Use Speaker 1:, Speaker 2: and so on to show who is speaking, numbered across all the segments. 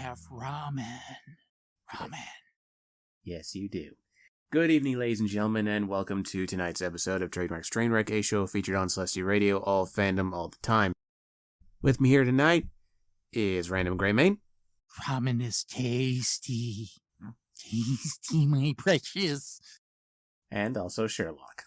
Speaker 1: have ramen. Ramen.
Speaker 2: Yes, you do. Good evening, ladies and gentlemen, and welcome to tonight's episode of Trademark's Trainwreck, a show featured on Celestia Radio, all fandom, all the time. With me here tonight is Random Greymane.
Speaker 1: Ramen is tasty. Tasty, my precious.
Speaker 2: And also Sherlock.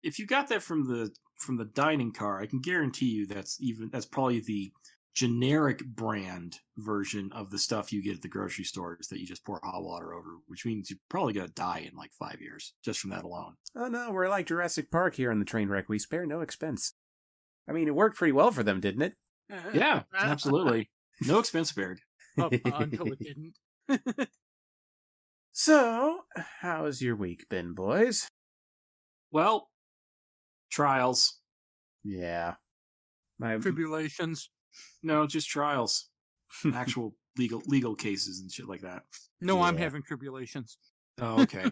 Speaker 3: If you got that from the dining car, I can guarantee you that's probably the generic brand version of the stuff you get at the grocery stores that you just pour hot water over, which means you're probably going to die in like 5 years just from that alone.
Speaker 2: Oh no, we're like Jurassic Park here on the Trainwreck. We spare no expense. I mean, it worked pretty well for them, didn't it?
Speaker 3: Yeah, absolutely. No expense spared.
Speaker 1: Until it didn't.
Speaker 2: So, how's your week been, boys?
Speaker 3: Well, trials.
Speaker 2: Yeah.
Speaker 1: Tribulations.
Speaker 3: No, just trials. Actual legal cases and shit like that.
Speaker 1: No,
Speaker 2: Yeah.
Speaker 1: I'm having tribulations.
Speaker 3: Oh, okay.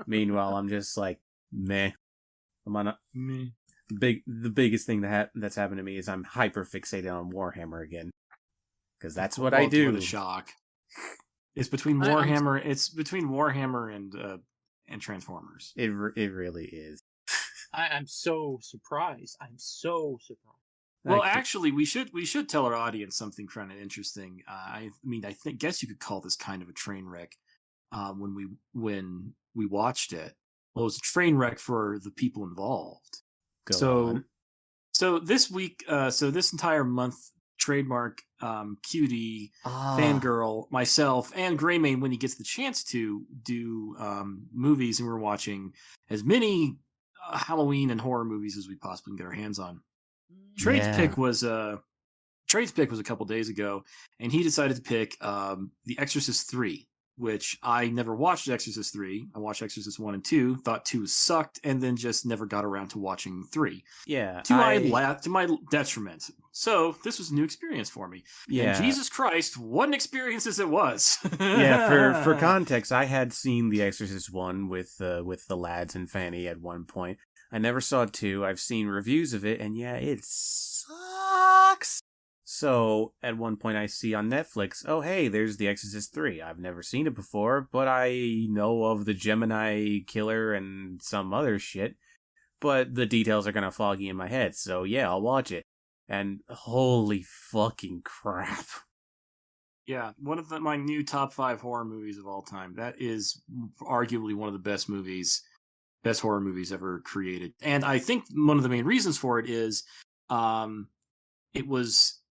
Speaker 2: Meanwhile, I'm just like, meh. I'm on a...
Speaker 3: Meh.
Speaker 2: The biggest thing that's happened to me is I'm hyper fixated on Warhammer again, because that's what I do.
Speaker 3: What a shock! It's between Warhammer. It's between Warhammer and Transformers.
Speaker 2: It really is.
Speaker 1: I'm so surprised.
Speaker 3: Well, actually, we should tell our audience something kind of interesting. I guess you could call this kind of a train wreck. When we watched it, well, it was a train wreck for the people involved. So this week, this entire month, Trademark, QD, Fangirl, myself, and Greymane, when he gets the chance to do movies, and we're watching as many Halloween and horror movies as we possibly can get our hands on. Trade's pick was a couple days ago, and he decided to pick The Exorcist 3. Which I never watched Exorcist 3. I watched Exorcist 1 and 2, thought 2 sucked, and then just never got around to watching 3.
Speaker 2: Yeah.
Speaker 3: To my detriment. So this was a new experience for me.
Speaker 2: Yeah.
Speaker 3: And Jesus Christ, what an experience as it was.
Speaker 2: Yeah, for context, I had seen The Exorcist 1 with the lads and Fanny at one point. I never saw 2. I've seen reviews of it, and yeah, it sucks. So, at one point I see on Netflix, oh hey, there's The Exorcist 3. I've never seen it before, but I know of the Gemini killer and some other shit. But the details are kind of foggy in my head, so yeah, I'll watch it. And holy fucking crap.
Speaker 3: Yeah, one of my new top 5 horror movies of all time. That is arguably one of the best horror movies ever created. And I think one of the main reasons for it is, it was...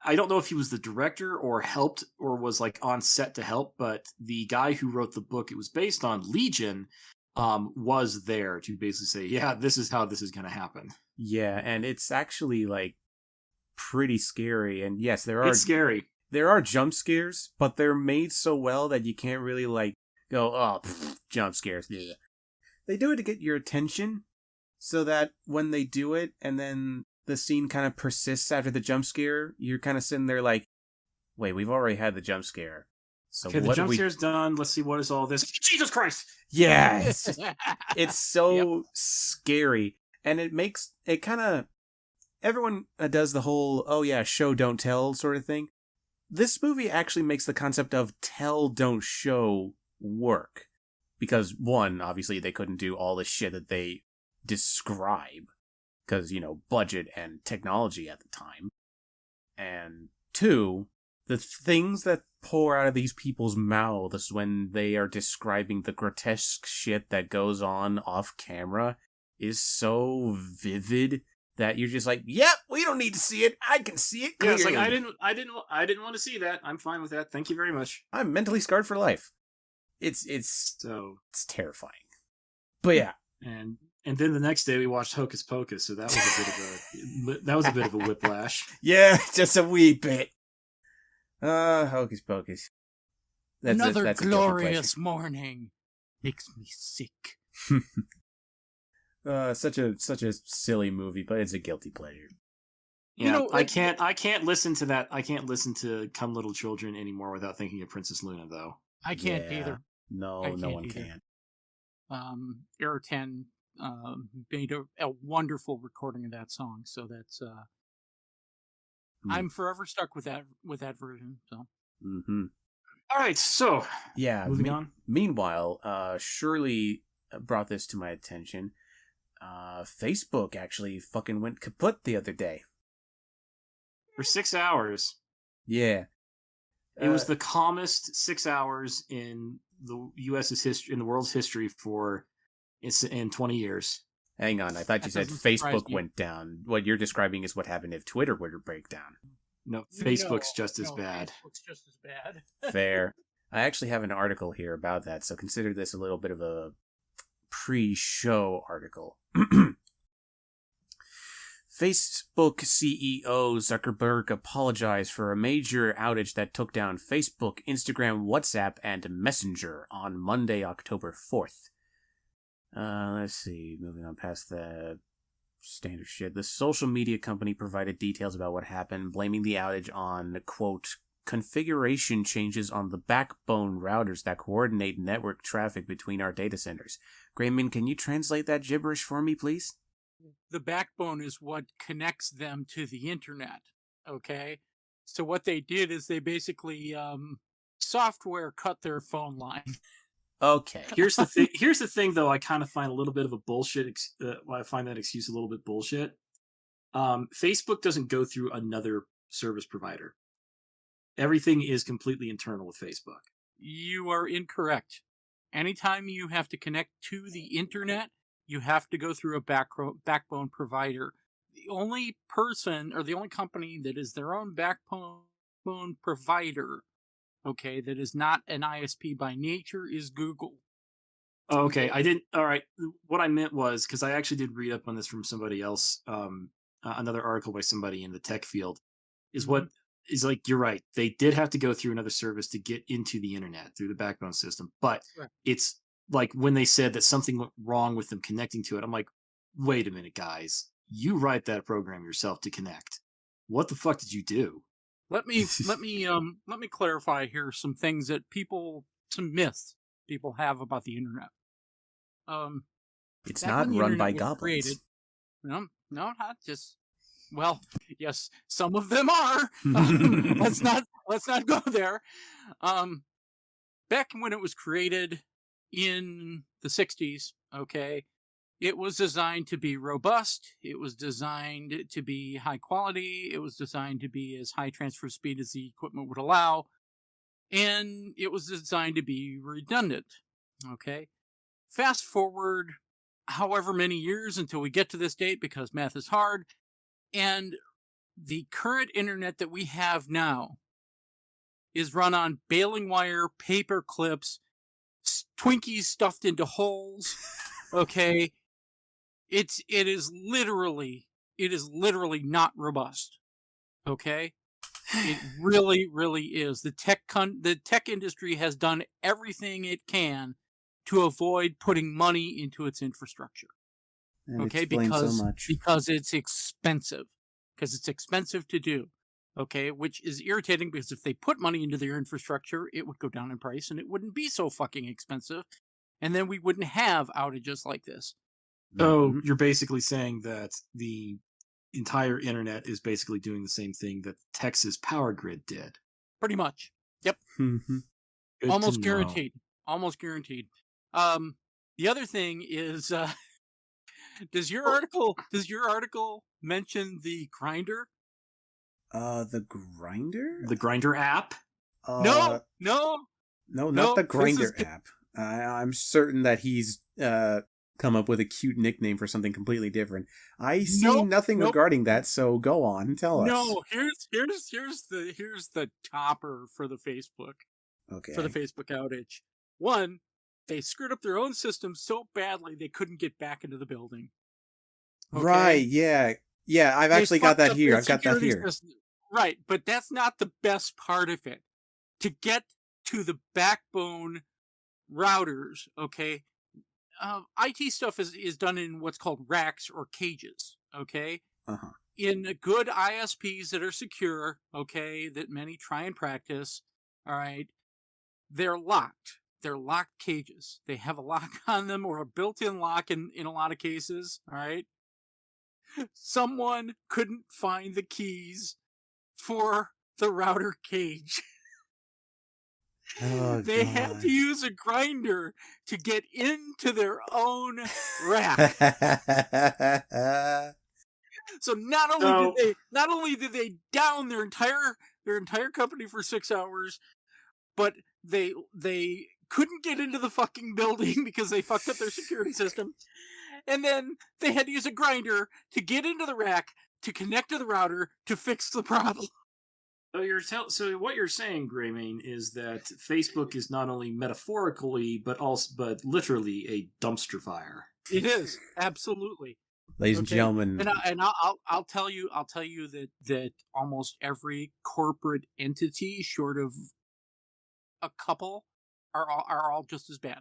Speaker 3: I don't know if he was the director or helped or was like on set to help, but the guy who wrote the book it was based on, Legion, was there to basically say, yeah, this is how this is going to happen.
Speaker 2: Yeah, and it's actually like pretty scary. And yes,
Speaker 3: it's scary.
Speaker 2: There are jump scares, but they're made so well that you can't really like go, oh, jump scares. Yeah. They do it to get your attention so that when they do it and then the scene kind of persists after the jump scare, you're kind of sitting there like, wait, we've already had the jump scare. So
Speaker 3: okay, the jump scare's done. Let's see, what is all this? Jesus Christ!
Speaker 2: Yes! It's so scary. And it kind of, everyone does the whole, oh yeah, show, don't tell sort of thing. This movie actually makes the concept of tell, don't show work. Because one, obviously they couldn't do all the shit that they describe. Because, budget and technology at the time. And 2, the things that pour out of these people's mouths when they are describing the grotesque shit that goes on off camera is so vivid that you're just like, yep, we don't need to see it. I can see it clearly.
Speaker 3: Yeah, it's like, I didn't want to see that. I'm fine with that. Thank you very much.
Speaker 2: I'm mentally scarred for life. It's terrifying. But yeah.
Speaker 3: And then the next day we watched Hocus Pocus, so that was a bit of a whiplash.
Speaker 2: Yeah, just a wee bit. Hocus Pocus.
Speaker 1: Another glorious morning makes me sick.
Speaker 2: Such a silly movie, but it's a guilty pleasure.
Speaker 3: Yeah, I can't listen to that. I can't listen to Come Little Children anymore without thinking of Princess Luna, though.
Speaker 1: I can't either.
Speaker 2: No one can.
Speaker 1: Era 10 made a wonderful recording of that song, so that's I'm forever stuck with that version. So
Speaker 2: Mm-hmm.
Speaker 3: All right, so
Speaker 2: Yeah.
Speaker 3: moving on.
Speaker 2: Meanwhile, Shirley brought this to my attention. Facebook actually fucking went kaput the other day.
Speaker 3: For 6 hours.
Speaker 2: Yeah.
Speaker 3: It was the calmest 6 hours in the U.S.'s history, in the world's history in 20 years.
Speaker 2: Hang on, I thought you
Speaker 1: That
Speaker 2: said
Speaker 1: doesn't surprise
Speaker 2: Facebook
Speaker 1: me.
Speaker 2: went down. What you're describing is what happened if Twitter were to break down.
Speaker 3: No,
Speaker 1: No,
Speaker 3: Facebook's just as
Speaker 1: no,
Speaker 3: bad.
Speaker 1: Facebook's just as bad.
Speaker 2: Fair. I actually have an article here about that, so consider this a little bit of a pre-show article. Facebook CEO Zuckerberg apologized for a major outage that took down Facebook, Instagram, WhatsApp, and Messenger on Monday, October 4th. Let's see, moving on past the standard shit. The social media company provided details about what happened, blaming the outage on, quote, configuration changes on the backbone routers that coordinate network traffic between our data centers. Grayman, can you translate that gibberish for me, please?
Speaker 1: The backbone is what connects them to the internet. Okay, so what they did is they basically software cut their phone line.
Speaker 2: Okay.
Speaker 3: Here's the thing. Here's the thing, though. I kind of find a little bit of a bullshit. I find that excuse a little bit bullshit. Facebook doesn't go through another service provider. Everything is completely internal with Facebook.
Speaker 1: You are incorrect. Anytime you have to connect to the internet, you have to go through a backbone provider. The only person or the only company that is their own backbone provider, okay, that is not an ISP by nature is Google.
Speaker 3: Oh, okay, I didn't. All right, what I meant was because I actually did read up on this from somebody else, another article by somebody in the tech field, is what is like. You're right. They did have to go through another service to get into the internet through the backbone system, but
Speaker 1: Right.
Speaker 3: it's like when they said that something went wrong with them connecting to it. I'm like, wait a minute, guys. You write that program yourself to connect. What the fuck did you do?
Speaker 1: Let me clarify here some things that some myths people have about the internet.
Speaker 2: It's
Speaker 1: Back
Speaker 2: not
Speaker 1: when the
Speaker 2: run
Speaker 1: internet
Speaker 2: by
Speaker 1: was
Speaker 2: goblins.
Speaker 1: created, no, not just. Well, yes, some of them are. Let's not go there. Back when it was created in the '60s, okay, it was designed to be robust. It was designed to be high quality. It was designed to be as high transfer speed as the equipment would allow, and it was designed to be redundant. Okay, fast forward however many years until we get to this date because math is hard. And the current internet that we have now is run on baling wire, paper clips, Twinkies stuffed into holes. Okay, it is literally not robust. Okay, it really is. The tech industry has done everything it can to avoid putting money into its infrastructure.
Speaker 2: That
Speaker 1: Okay,
Speaker 2: explains so much.
Speaker 1: because it's expensive. Because it's expensive to do. Okay, which is irritating because if they put money into their infrastructure, it would go down in price and it wouldn't be so fucking expensive. And then we wouldn't have outages like this.
Speaker 3: So
Speaker 2: Mhm.
Speaker 3: you're basically saying that the entire internet is basically doing the same thing that Texas power grid did.
Speaker 1: Pretty much. Yep.
Speaker 2: Mhm.
Speaker 3: Good
Speaker 1: Almost
Speaker 3: to know.
Speaker 1: guaranteed. Almost guaranteed. The other thing is does your article mention the grinder?
Speaker 2: The grinder?
Speaker 3: The Grinder app?
Speaker 1: No,
Speaker 2: No, not
Speaker 1: no.
Speaker 2: the grinder app. I'm certain that he's come up with a cute nickname for something completely different. I see nothing
Speaker 1: nope.
Speaker 2: regarding that, so go on, tell us.
Speaker 1: No, here's the topper for the Facebook
Speaker 2: Okay.
Speaker 1: outage. One, they screwed up their own system so badly they couldn't get back into the building. Okay?
Speaker 2: Right, yeah. Yeah, I've
Speaker 1: They
Speaker 2: actually got
Speaker 1: fucked
Speaker 2: that
Speaker 1: up
Speaker 2: here.
Speaker 1: their
Speaker 2: I've got that
Speaker 1: security
Speaker 2: here.
Speaker 1: system. Right, but that's not the best part of it. To get to the backbone routers, okay, IT stuff is done in what's called racks or cages, okay?
Speaker 2: Uh-huh.
Speaker 1: In good ISPs that are secure, okay, that many try and practice, all right, they're locked. They're locked cages. They have a lock on them or a built-in lock in a lot of cases, all right? Someone couldn't find the keys for the router cage.
Speaker 2: Oh,
Speaker 1: They had to use a grinder to get into their own rack. So not only did they down their entire company for 6 hours, but they couldn't get into the fucking building because they fucked up their security system. And then they had to use a grinder to get into the rack to connect to the router to fix the problem.
Speaker 3: So what you're saying, Greymane, is that Facebook is not only metaphorically but literally a dumpster fire.
Speaker 1: It is, absolutely.
Speaker 2: Ladies and gentlemen,
Speaker 1: and I'll tell you that almost every corporate entity, short of a couple, are all just as bad,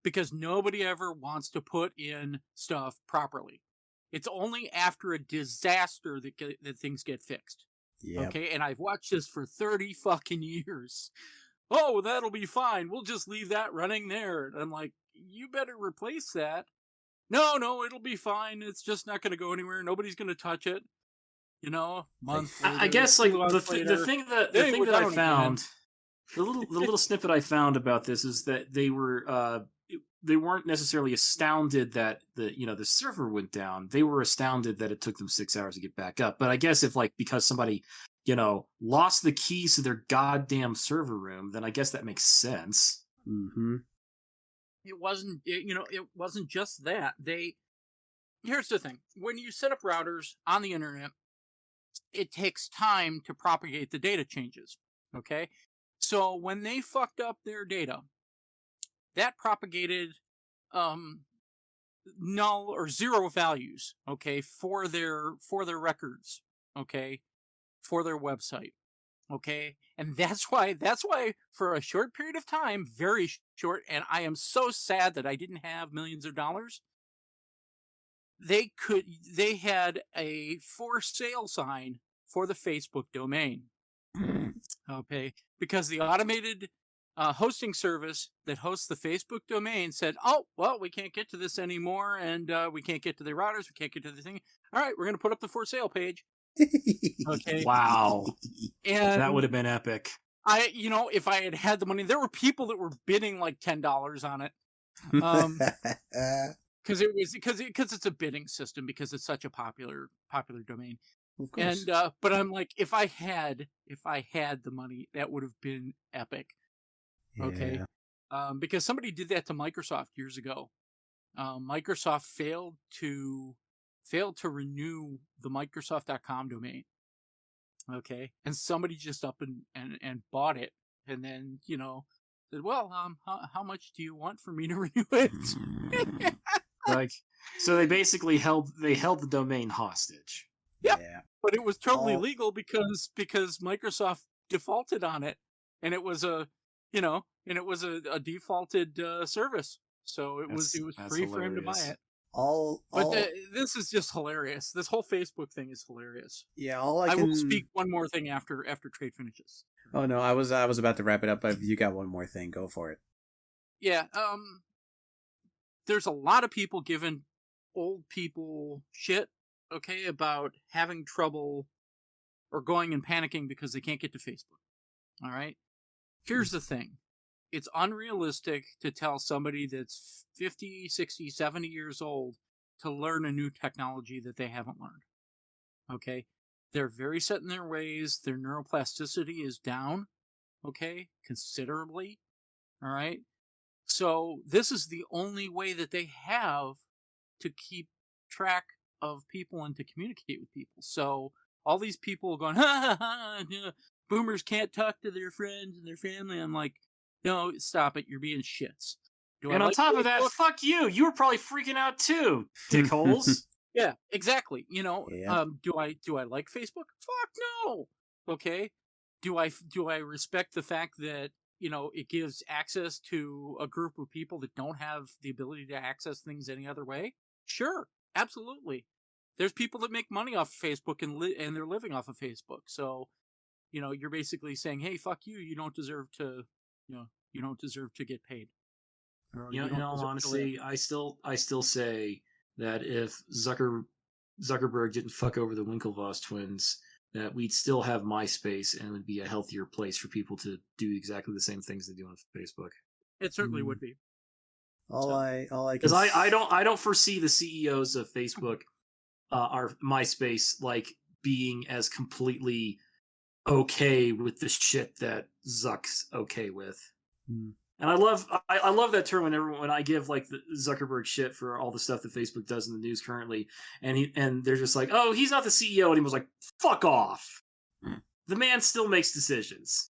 Speaker 1: because nobody ever wants to put in stuff properly. It's only after a disaster that things get fixed. Yep. Okay, and I've watched this for 30 fucking years. Oh, that'll be fine. We'll just leave that running there. And I'm like, you better replace that. No, it'll be fine. It's just not going to go anywhere. Nobody's going to touch it. You know, month later,
Speaker 3: I guess like the thing that I found, the little snippet I found about this is that they weren't necessarily astounded that the server went down. They were astounded that it took them 6 hours to get back up. But I guess if because somebody lost the keys to their goddamn server room, then I guess that makes sense.
Speaker 2: Mm-hmm.
Speaker 1: It wasn't just that. Here's the thing. When you set up routers on the internet, it takes time to propagate the data changes. Okay? So when they fucked up their data, that propagated null or zero values, okay, for their records, okay, for their website. Okay, and that's why for a short period of time, very short, and I am so sad that I didn't have millions of dollars, they had a for sale sign for the Facebook domain. Okay, because the automated hosting service that hosts the Facebook domain said, oh, well, we can't get to this anymore, and we can't get to the routers, we can't get to the thing. All right, we're going to put up the for sale page. Okay.
Speaker 3: Wow.
Speaker 1: And
Speaker 3: that would have been epic.
Speaker 1: If I had the money, there were people that were bidding like $10 on it. Because it's a bidding system, because it's such a popular domain.
Speaker 2: Of course.
Speaker 1: And but I'm like, if I had the money, that would have been epic. Yeah. Okay. Because somebody did that to Microsoft years ago. Microsoft failed to renew the Microsoft.com domain. Okay, and somebody just up and bought it, and then said, well, how much do you want for me to renew it?
Speaker 3: So they basically held the domain hostage.
Speaker 1: Yep. Yeah, but it was totally legal because Microsoft defaulted on it, and it was a defaulted service, so it was free for him to buy it. This is just hilarious. This whole Facebook thing is hilarious.
Speaker 2: Yeah,
Speaker 1: I will speak one more thing after Trade finishes.
Speaker 2: Oh no, I was about to wrap it up, but if you got one more thing, go for it.
Speaker 1: Yeah, there's a lot of people giving old people shit, okay, about having trouble or going and panicking because they can't get to Facebook. All right? Here's the thing. It's unrealistic to tell somebody that's 50, 60, 70 years old to learn a new technology that they haven't learned. Okay? They're very set in their ways. Their neuroplasticity is down, okay, considerably. All right? So this is the only way that they have to keep track of people and to communicate with people. So all these people going, ha, ha, ha, boomers can't talk to their friends and their family. I'm like, no, stop it. You're being shits.
Speaker 3: And on top of that, fuck you. You were probably freaking out too, dickholes.
Speaker 1: Yeah, exactly. Yeah. Do I like Facebook? Fuck no. Okay. Do I respect the fact that it gives access to a group of people that don't have the ability to access things any other way? Sure, absolutely. There's people that make money off of Facebook and they're living off of Facebook. So, you're basically saying, hey, fuck you. You don't deserve to. You don't deserve to get paid.
Speaker 3: In all honesty, I still say that if Zuckerberg didn't fuck over the Winklevoss twins, that we'd still have MySpace and it would be a healthier place for people to do exactly the same things they do on Facebook.
Speaker 1: It certainly would be.
Speaker 2: All I can
Speaker 3: Because I don't foresee the CEOs of Facebook or MySpace like being as completely okay with the shit that Zuck's okay with. And I love that term when I give like the Zuckerberg shit for all the stuff that Facebook does in the news currently, and they're just like, oh, he's not the CEO, and he was like, fuck off. The man still makes decisions.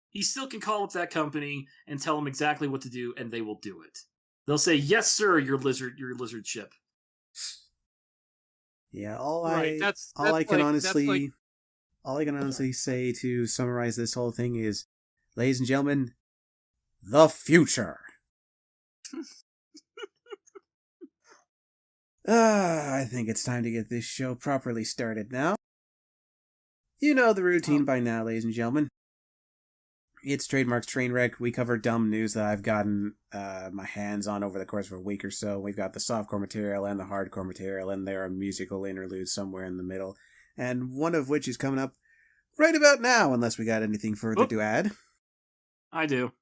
Speaker 3: He still can call up that company and tell them exactly what to do, and they will do it. They'll say, yes, sir, your lizard ship.
Speaker 2: Yeah, all
Speaker 1: Right,
Speaker 2: I can honestly say to summarize this whole thing is, ladies and gentlemen, the future. I think it's time to get this show properly started now. You know the routine by now, ladies and gentlemen. It's Trademark's Trainwreck. We cover dumb news that I've gotten my hands on over the course of a week or so. We've got the softcore material and the hardcore material, and there are musical interludes somewhere in the middle. And one of which is coming up right about now, unless we got anything further to add.
Speaker 3: I do.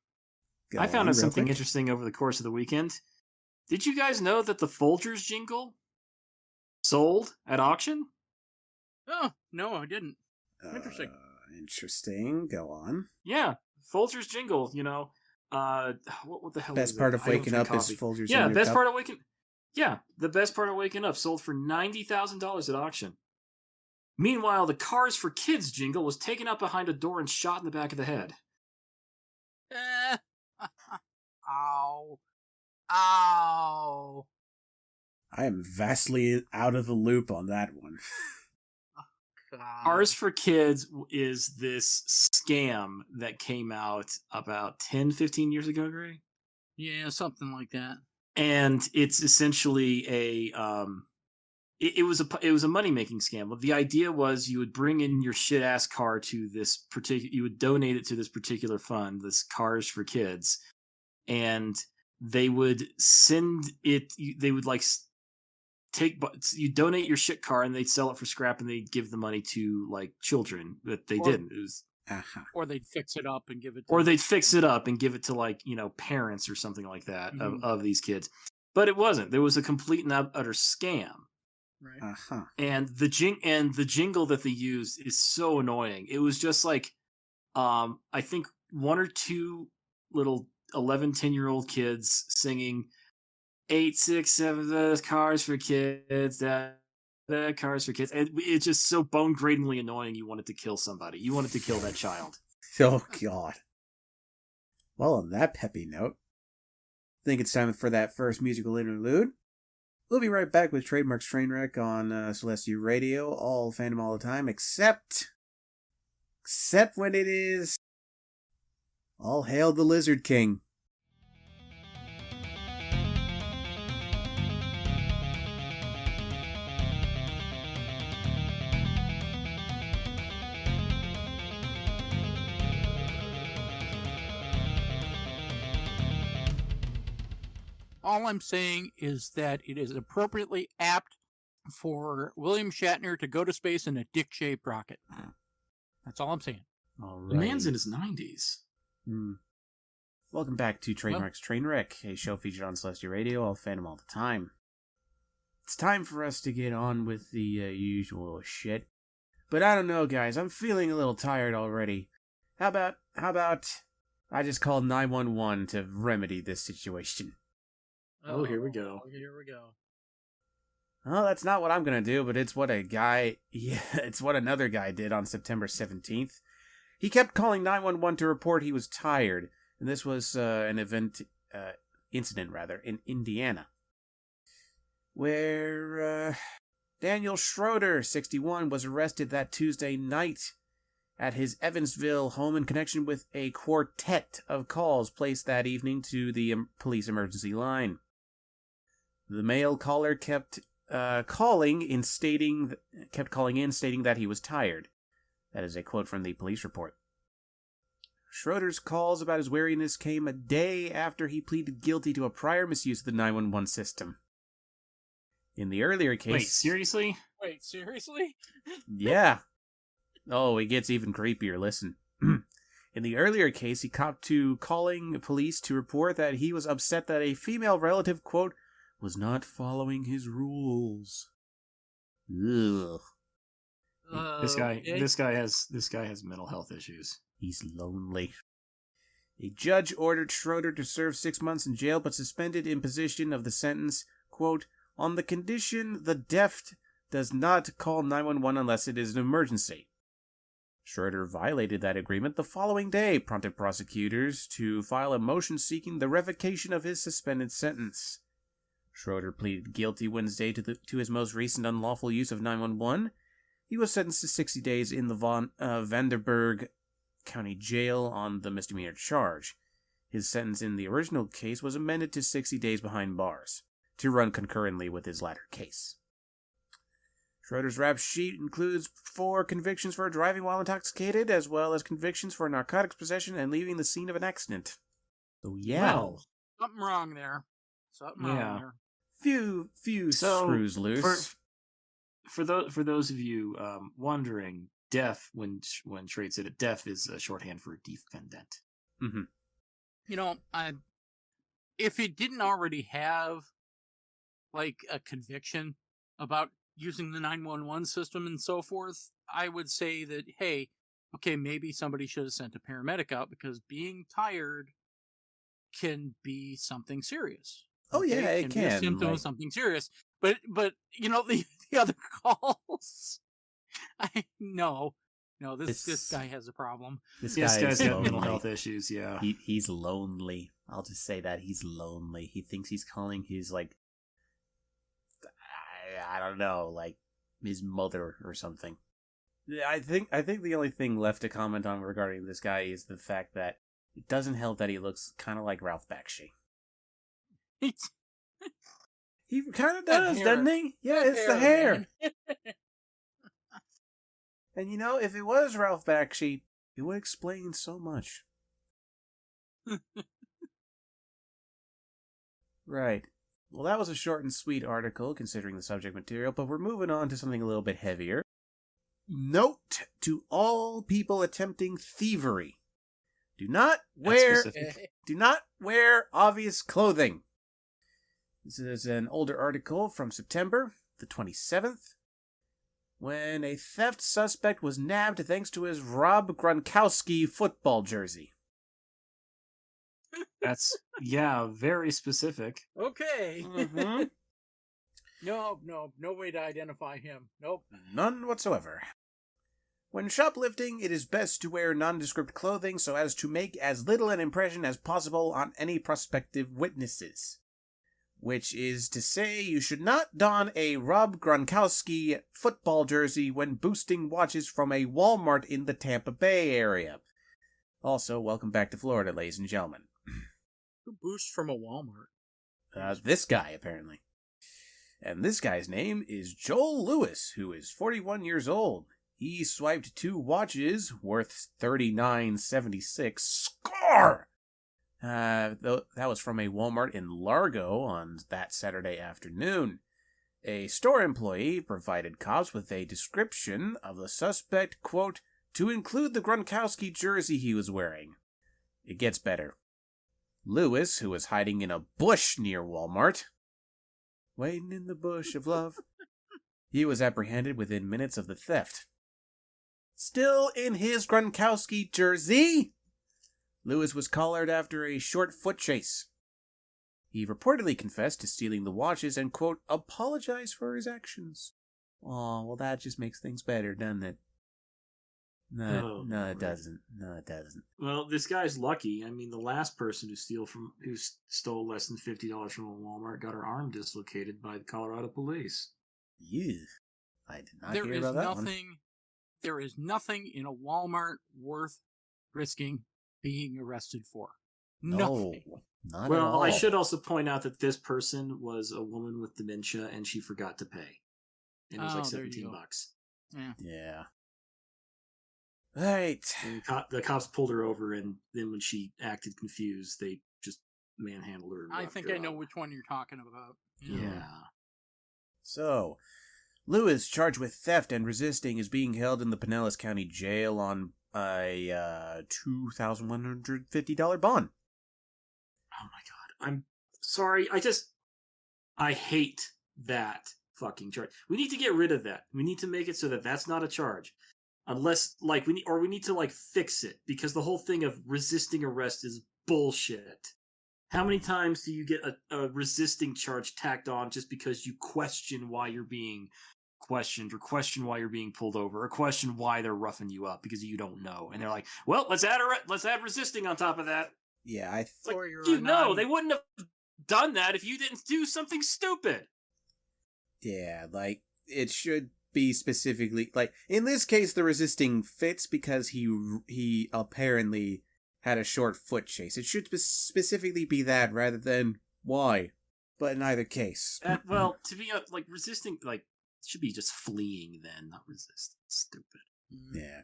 Speaker 3: I found out something interesting over the course of the weekend. Did you guys know that the Folgers jingle sold at auction?
Speaker 1: Oh, no, I didn't. Interesting.
Speaker 2: Interesting. Go on.
Speaker 3: Yeah, Folgers jingle, you know. What the hell
Speaker 2: best part of waking up is Folgers.
Speaker 3: Yeah, the best part of waking up sold for $90,000 at auction. Meanwhile, the Cars for Kids jingle was taken out behind a door and shot in the back of the head.
Speaker 1: Ow. Ow.
Speaker 2: I am vastly out of the loop on that one.
Speaker 3: Cars for Kids is this scam that came out about 10, 15 years ago, Gray?
Speaker 1: Yeah, something like that.
Speaker 3: And it's essentially it was a money-making scam. The idea was you would bring in your shit-ass car to this particular... You would donate it to this particular fund, this Cars for Kids, and they would send it... They would, like, you donate your shit car, and they'd sell it for scrap, and they'd give the money to, like, children. But they didn't. It was...
Speaker 1: Or they'd fix it up and give it to...
Speaker 3: Or they'd fix it up and give it to, like, you know, parents or something like that of these kids. But it wasn't. There was a complete and utter scam.
Speaker 1: Right.
Speaker 3: And the jingle that they used is so annoying. It was just like, I think one or two little 11, 10-year-old kids singing 8, 6, 7, the Cars for Kids, the Cars for Kids. And it's just so bone-gratingly annoying. You wanted to kill somebody. You wanted to kill that child.
Speaker 2: Oh, God. Well, on that peppy note, I think it's time for that first musical interlude. We'll be right back with Trademark's Trainwreck on Celestia Radio, all fandom all the time, except when it is All Hail the Lizard King.
Speaker 1: All I'm saying is that it is appropriately apt for William Shatner to go to space in a dick-shaped rocket. That's all I'm saying.
Speaker 2: All right.
Speaker 3: The man's in his 90s.
Speaker 2: Welcome back to Trademark's Trainwreck, a show featured on Celestia Radio, all fandom all the time. It's time for us to get on with the usual shit. But I don't know, guys. I'm feeling a little tired already. How about I just call 911 to remedy this situation?
Speaker 3: Oh, here we go.
Speaker 2: Well, that's not what I'm going to do, but it's what it's what another guy did on September 17th. He kept calling 911 to report he was tired, and this was an incident in Indiana, where Daniel Schroeder, 61, was arrested that Tuesday night at his Evansville home in connection with a quartet of calls placed that evening to the police emergency line. The male caller kept calling in, stating that he was tired. That is a quote from the police report. Schroeder's calls about his weariness came a day after he pleaded guilty to a prior misuse of the 911 system. In the earlier case...
Speaker 3: Wait, seriously?
Speaker 1: Wait, seriously?
Speaker 2: Yeah. Oh, it gets even creepier. Listen. In the earlier case, he copped to calling police to report that he was upset that a female relative, quote, was not following his rules. Ugh.
Speaker 3: This guy,
Speaker 1: Okay.
Speaker 3: this guy has mental health issues.
Speaker 2: He's lonely. A judge ordered Schroeder to serve 6 months in jail, but suspended imposition of the sentence, quote, on the condition the deaf does not call 911 unless it is an emergency. Schroeder violated that agreement the following day, prompted prosecutors to file a motion seeking the revocation of his suspended sentence. Schroeder pleaded guilty Wednesday to his most recent unlawful use of 911. He was sentenced to 60 days in the Vanderburg County Jail on the misdemeanor charge. His sentence in the original case was amended to 60 days behind bars, to run concurrently with his latter case. Schroeder's rap sheet includes 4 convictions for driving while intoxicated, as well as convictions for narcotics possession and leaving the scene of an accident. So yeah,
Speaker 3: Well,
Speaker 1: Something wrong there. Something wrong there.
Speaker 2: few screws loose.
Speaker 3: For those of you wondering, deaf, when Trade said it, deaf is a shorthand for defendant.
Speaker 2: Mm-hmm.
Speaker 1: You know, if he didn't already have like a conviction about using the 911 system and so forth, I would say that, hey, okay, maybe somebody should have sent a paramedic out, because being tired can be something serious.
Speaker 2: Oh yeah, it
Speaker 1: be a
Speaker 2: can.
Speaker 1: symptom of something serious. But you know, the other calls, this guy has a problem.
Speaker 2: This
Speaker 3: Yes,
Speaker 2: guy
Speaker 3: guy's
Speaker 2: is
Speaker 3: got mental
Speaker 2: lonely.
Speaker 3: health issues. Yeah,
Speaker 2: He's lonely. I'll just say that he's lonely. He thinks he's calling his I don't know, like his mother or something. I think the only thing left to comment on regarding this guy is the fact that it doesn't help that he looks kind of like Ralph Bakshi. He kind of does, doesn't he? Yeah, it's the hair. And you know, if it was Ralph Bakshi, it would explain so much. Right. Well, that was a short and sweet article considering the subject material, but we're moving on to something a little bit heavier. Note to all people attempting thievery. Do not wear obvious clothing. This is an older article from September the 27th, when a theft suspect was nabbed thanks to his Rob Gronkowski football jersey.
Speaker 3: that's very specific.
Speaker 1: Okay.
Speaker 2: Mm-hmm.
Speaker 1: No way to identify him. Nope.
Speaker 2: None whatsoever. When shoplifting, it is best to wear nondescript clothing so as to make as little an impression as possible on any prospective witnesses. Which is to say, you should not don a Rob Gronkowski football jersey when boosting watches from a Walmart in the Tampa Bay area. Also, welcome back to Florida, ladies and gentlemen.
Speaker 1: Who boosts from a Walmart?
Speaker 2: This guy, apparently. And this guy's name is Joel Lewis, who is 41 years old. He swiped 2 watches worth $39.76. Score! That was from a Walmart in Largo on that Saturday afternoon. A store employee provided cops with a description of the suspect, quote, to include the Gronkowski jersey he was wearing. It gets better. Lewis, who was hiding in a bush near Walmart, waiting in the bush of love, he was apprehended within minutes of the theft. Still in his Gronkowski jersey, Lewis was collared after a short foot chase. He reportedly confessed to stealing the watches and, quote, apologized for his actions. Oh, well, that just makes things better, doesn't it? No, it doesn't. No, it doesn't.
Speaker 3: Well, this guy's lucky. I mean, the last person who stole less than $50 from a Walmart got her arm dislocated by the Colorado police.
Speaker 2: Yeah, I did not hear about that one.
Speaker 1: There is nothing in a Walmart worth risking being arrested for. Nothing.
Speaker 2: Not
Speaker 3: well,
Speaker 2: at all.
Speaker 3: I should also point out that this person was a woman with dementia and she forgot to pay. And it was like $17.
Speaker 2: Yeah. Right.
Speaker 3: The cops pulled her over, and then when she acted confused, they just manhandled her.
Speaker 1: I think I know which one you're talking about.
Speaker 3: Yeah.
Speaker 2: So, Lewis, charged with theft and resisting, is being held in the Pinellas County Jail on a $2,150 bond.
Speaker 3: Oh my god. I'm sorry. I hate that fucking charge. We need to get rid of that. We need to make it so that that's not a charge. Unless, like, we need to, like, fix it, because the whole thing of resisting arrest is bullshit. How many times do you get a resisting charge tacked on just because you question why you're being questioned, or question why you're being pulled over, or question why they're roughing you up because you don't know, and they're like, well, let's add resisting on top of that.
Speaker 2: Yeah,
Speaker 3: Like, they wouldn't have done that if you didn't do something stupid.
Speaker 2: Yeah, like, it should be specifically, like, in this case the resisting fits because he apparently had a short foot chase. It should specifically be that rather than why. But in either case,
Speaker 3: well, to be like, resisting, like, should be just fleeing then, not resist. Stupid.
Speaker 2: Yeah.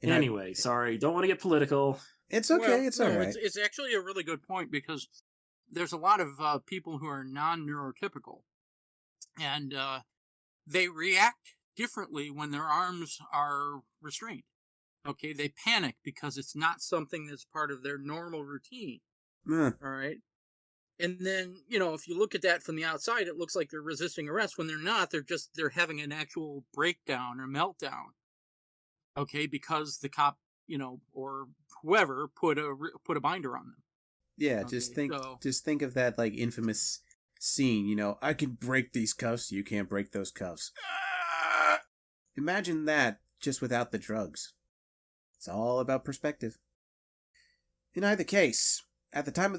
Speaker 3: Anyway, sorry, don't want to get political.
Speaker 2: It's okay.
Speaker 1: Well,
Speaker 2: it's all right.
Speaker 1: It's actually a really good point, because there's a lot of people who are non-neurotypical, and they react differently when their arms are restrained. Okay, they panic because it's not something that's part of their normal routine. All right. And then, if you look at that from the outside, it looks like they're resisting arrest when they're not. They're having an actual breakdown or meltdown. Okay, because the cop, or whoever put a binder on them.
Speaker 2: Yeah,
Speaker 1: Okay,
Speaker 2: just think of that, like, infamous scene, I can break these cuffs, you can't break those cuffs. Imagine that just without the drugs. It's all about perspective. In either case, at the time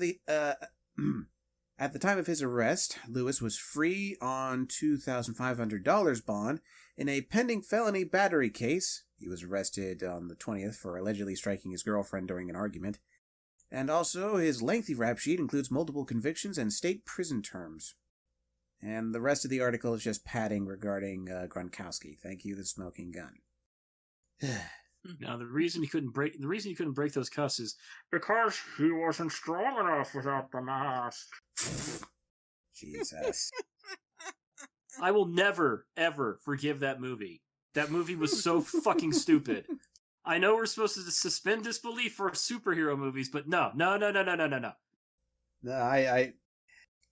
Speaker 2: of his arrest, Lewis was free on $2,500 bond in a pending felony battery case. He was arrested on the 20th for allegedly striking his girlfriend during an argument. And also, his lengthy rap sheet includes multiple convictions and state prison terms. And the rest of the article is just padding regarding Gronkowski. Thank you, the smoking gun.
Speaker 3: Now, the reason he couldn't break those cuffs is because he wasn't strong enough without the mask.
Speaker 2: Jesus.
Speaker 3: I will never, ever forgive that movie. That movie was so fucking stupid. I know we're supposed to suspend disbelief for superhero movies, but no.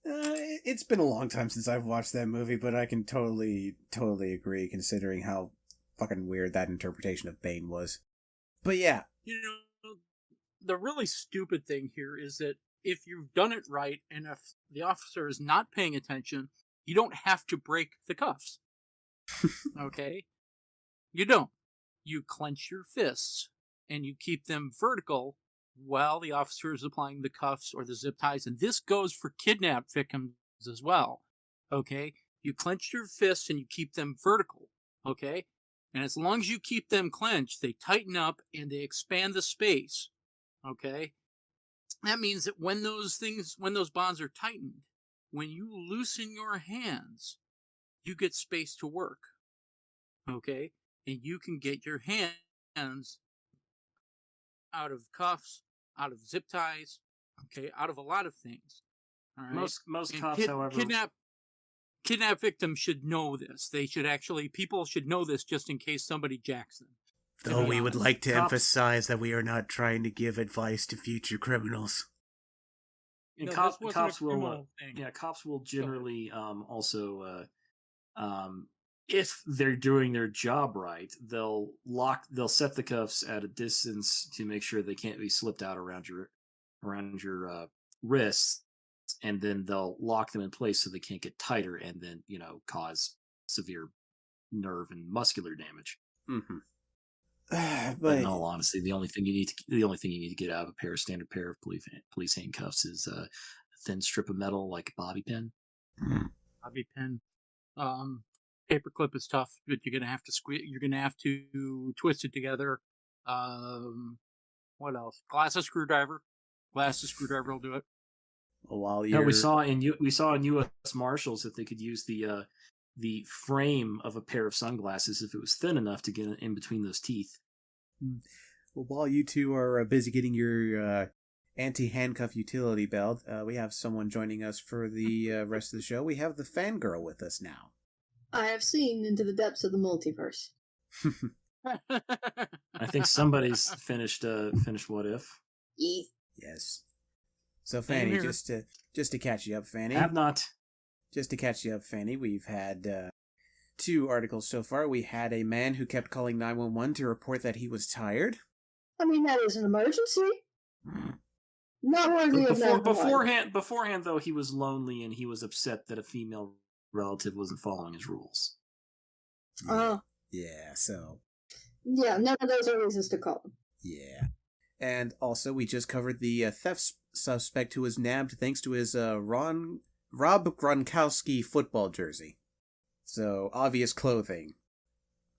Speaker 2: It's been a long time since I've watched that movie, but I can totally agree, considering how fucking weird that interpretation of Bane was. But yeah.
Speaker 1: The really stupid thing here is that if you've done it right, and if the officer is not paying attention, you don't have to break the cuffs. Okay? You don't. You clench your fists, and you keep them vertical while the officer is applying the cuffs or the zip ties, and this goes for kidnap victims as well. Okay? You clench your fists and you keep them vertical. Okay? And as long as you keep them clenched, they tighten up and they expand the space. Okay? That means that when those bonds are tightened, when you loosen your hands, you get space to work. Okay? And you can get your hands out of cuffs, out of zip ties, okay, out of a lot of things. All right?
Speaker 3: Most cops, however,
Speaker 1: kidnap victims should know this. People should know this just in case somebody jacks them.
Speaker 2: Though we would like to emphasize that we are not trying to give advice to future criminals.
Speaker 3: And cops will generally also if they're doing their job right, they'll set the cuffs at a distance to make sure they can't be slipped out around your wrists, and then they'll lock them in place so they can't get tighter and then cause severe nerve and muscular damage.
Speaker 2: Mm-hmm.
Speaker 3: But in all honesty, the only thing you need to get out of a standard pair of police handcuffs is a thin strip of metal like a bobby pin.
Speaker 1: Bobby pin. Paperclip is tough, but you're gonna have to twist it together. What else? Glass screwdriver will do it.
Speaker 2: While
Speaker 3: we saw in U.S. Marshals that they could use the frame of a pair of sunglasses if it was thin enough to get in between those teeth.
Speaker 2: Well, while you two are busy getting your anti-handcuff utility belt, we have someone joining us for the rest of the show. We have the fangirl with us now.
Speaker 4: I have seen into the depths of the multiverse.
Speaker 3: I think somebody's finished What If.
Speaker 2: Yes. So Fanny, just to catch you up, Fanny.
Speaker 3: Have not.
Speaker 2: Just to catch you up, Fanny, we've had 2 articles so far. We had a man who kept calling 911 to report that he was tired.
Speaker 4: I mean, that is an emergency. Not worthy of 911.
Speaker 3: Beforehand, though, he was lonely and he was upset that a female relative wasn't following his rules.
Speaker 2: Yeah, so...
Speaker 4: Yeah, none of those are reasons to call him.
Speaker 2: Yeah. And also, we just covered the theft suspect who was nabbed thanks to his Rob Gronkowski football jersey. So, obvious clothing,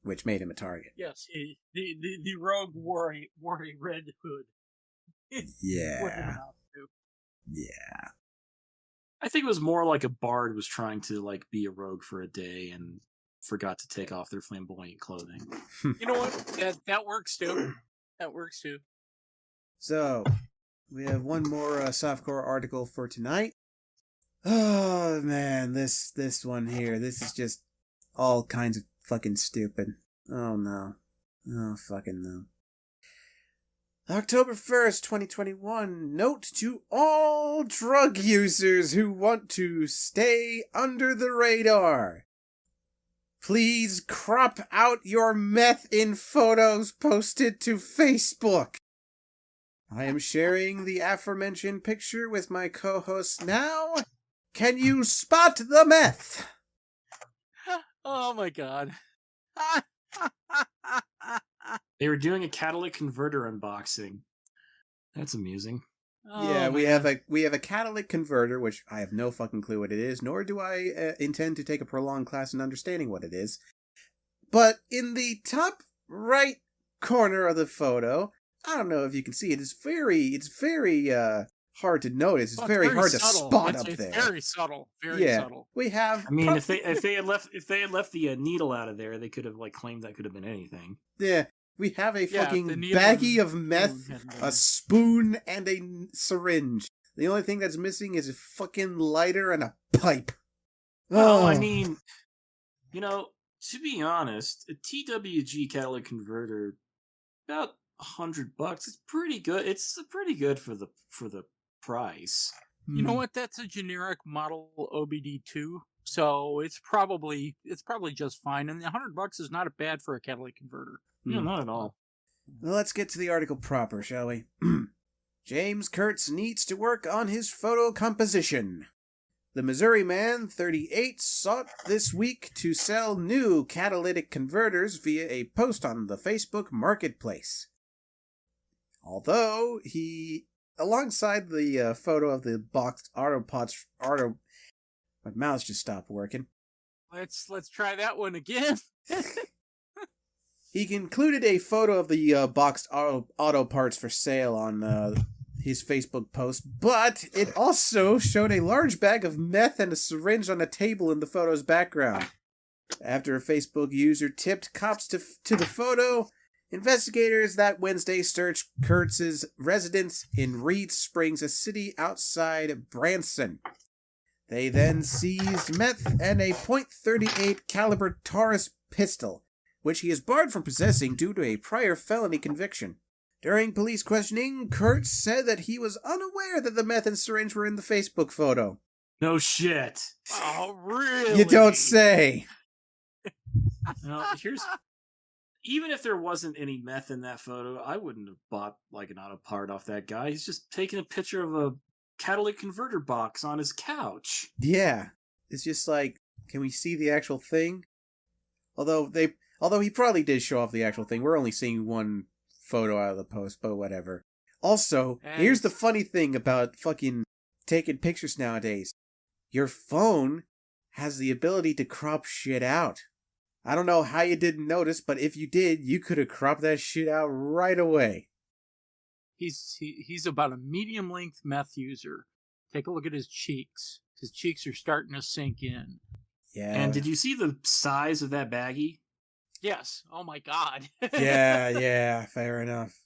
Speaker 2: which made him a target.
Speaker 1: Yes, the rogue wore a red hood.
Speaker 2: Yeah.
Speaker 3: I think it was more like a bard was trying to be a rogue for a day and forgot to take off their flamboyant clothing.
Speaker 1: You know what? That works too. That works too.
Speaker 2: So, we have one more softcore article for tonight. Oh man, this one here, this is just all kinds of fucking stupid. Oh no. Oh fucking no. October 1st, 2021. Note to all drug users who want to stay under the radar. Please crop out your meth in photos posted to Facebook. I am sharing the aforementioned picture with my co-host now. Can you spot the meth?
Speaker 1: Oh my god.
Speaker 3: They were doing a catalytic converter unboxing. That's amusing.
Speaker 2: Yeah, we have a catalytic converter, which I have no fucking clue what it is, nor do I intend to take a prolonged class in understanding what it is. But in the top right corner of the photo, I don't know if you can see it, it's very hard to notice. It's very hard to spot up there.
Speaker 1: It's very subtle. Very subtle.
Speaker 2: We have.
Speaker 3: I mean, if they had left the needle out of there, they could have claimed that could have been anything.
Speaker 2: Yeah, we have a fucking baggie of meth, a spoon, and a syringe. The only thing that's missing is a fucking lighter and a pipe.
Speaker 3: Well, I mean, to be honest, a TWG catalytic converter, about $100. It's pretty good. It's pretty good for the price.
Speaker 1: You know what? That's a generic model OBD2, so it's probably just fine. And $100 is not bad for a catalytic converter.
Speaker 3: No, not at all.
Speaker 2: Well, let's get to the article proper, shall we? James Kurtz needs to work on his photo composition. The Missouri man, 38, sought this week to sell new catalytic converters via a post on the Facebook Marketplace. Although he, alongside the photo of the boxed Autopods, my mouse just stopped working.
Speaker 1: Let's try that one again.
Speaker 2: He included a photo of the boxed auto parts for sale on his Facebook post, but it also showed a large bag of meth and a syringe on a table in the photo's background. After a Facebook user tipped cops to the photo, investigators that Wednesday searched Kurtz's residence in Reed Springs, a city outside Branson. They then seized meth and a .38 caliber Taurus pistol, which he is barred from possessing due to a prior felony conviction. During police questioning, Kurtz said that he was unaware that the meth and syringe were in the Facebook photo.
Speaker 3: No shit.
Speaker 1: Oh, really?
Speaker 2: You don't say.
Speaker 3: Even if there wasn't any meth in that photo, I wouldn't have bought an auto part off that guy. He's just taking a picture of a catalytic converter box on his couch.
Speaker 2: Yeah. It's just can we see the actual thing? Although he probably did show off the actual thing. We're only seeing one photo out of the post, but whatever. Also, here's the funny thing about fucking taking pictures nowadays. Your phone has the ability to crop shit out. I don't know how you didn't notice, but if you did, you could have cropped that shit out right away.
Speaker 1: He's about a medium-length meth user. Take a look at his cheeks. His cheeks are starting to sink in.
Speaker 2: Yeah.
Speaker 3: And did you see the size of that baggie?
Speaker 1: Yes. Oh my god.
Speaker 2: yeah, fair enough.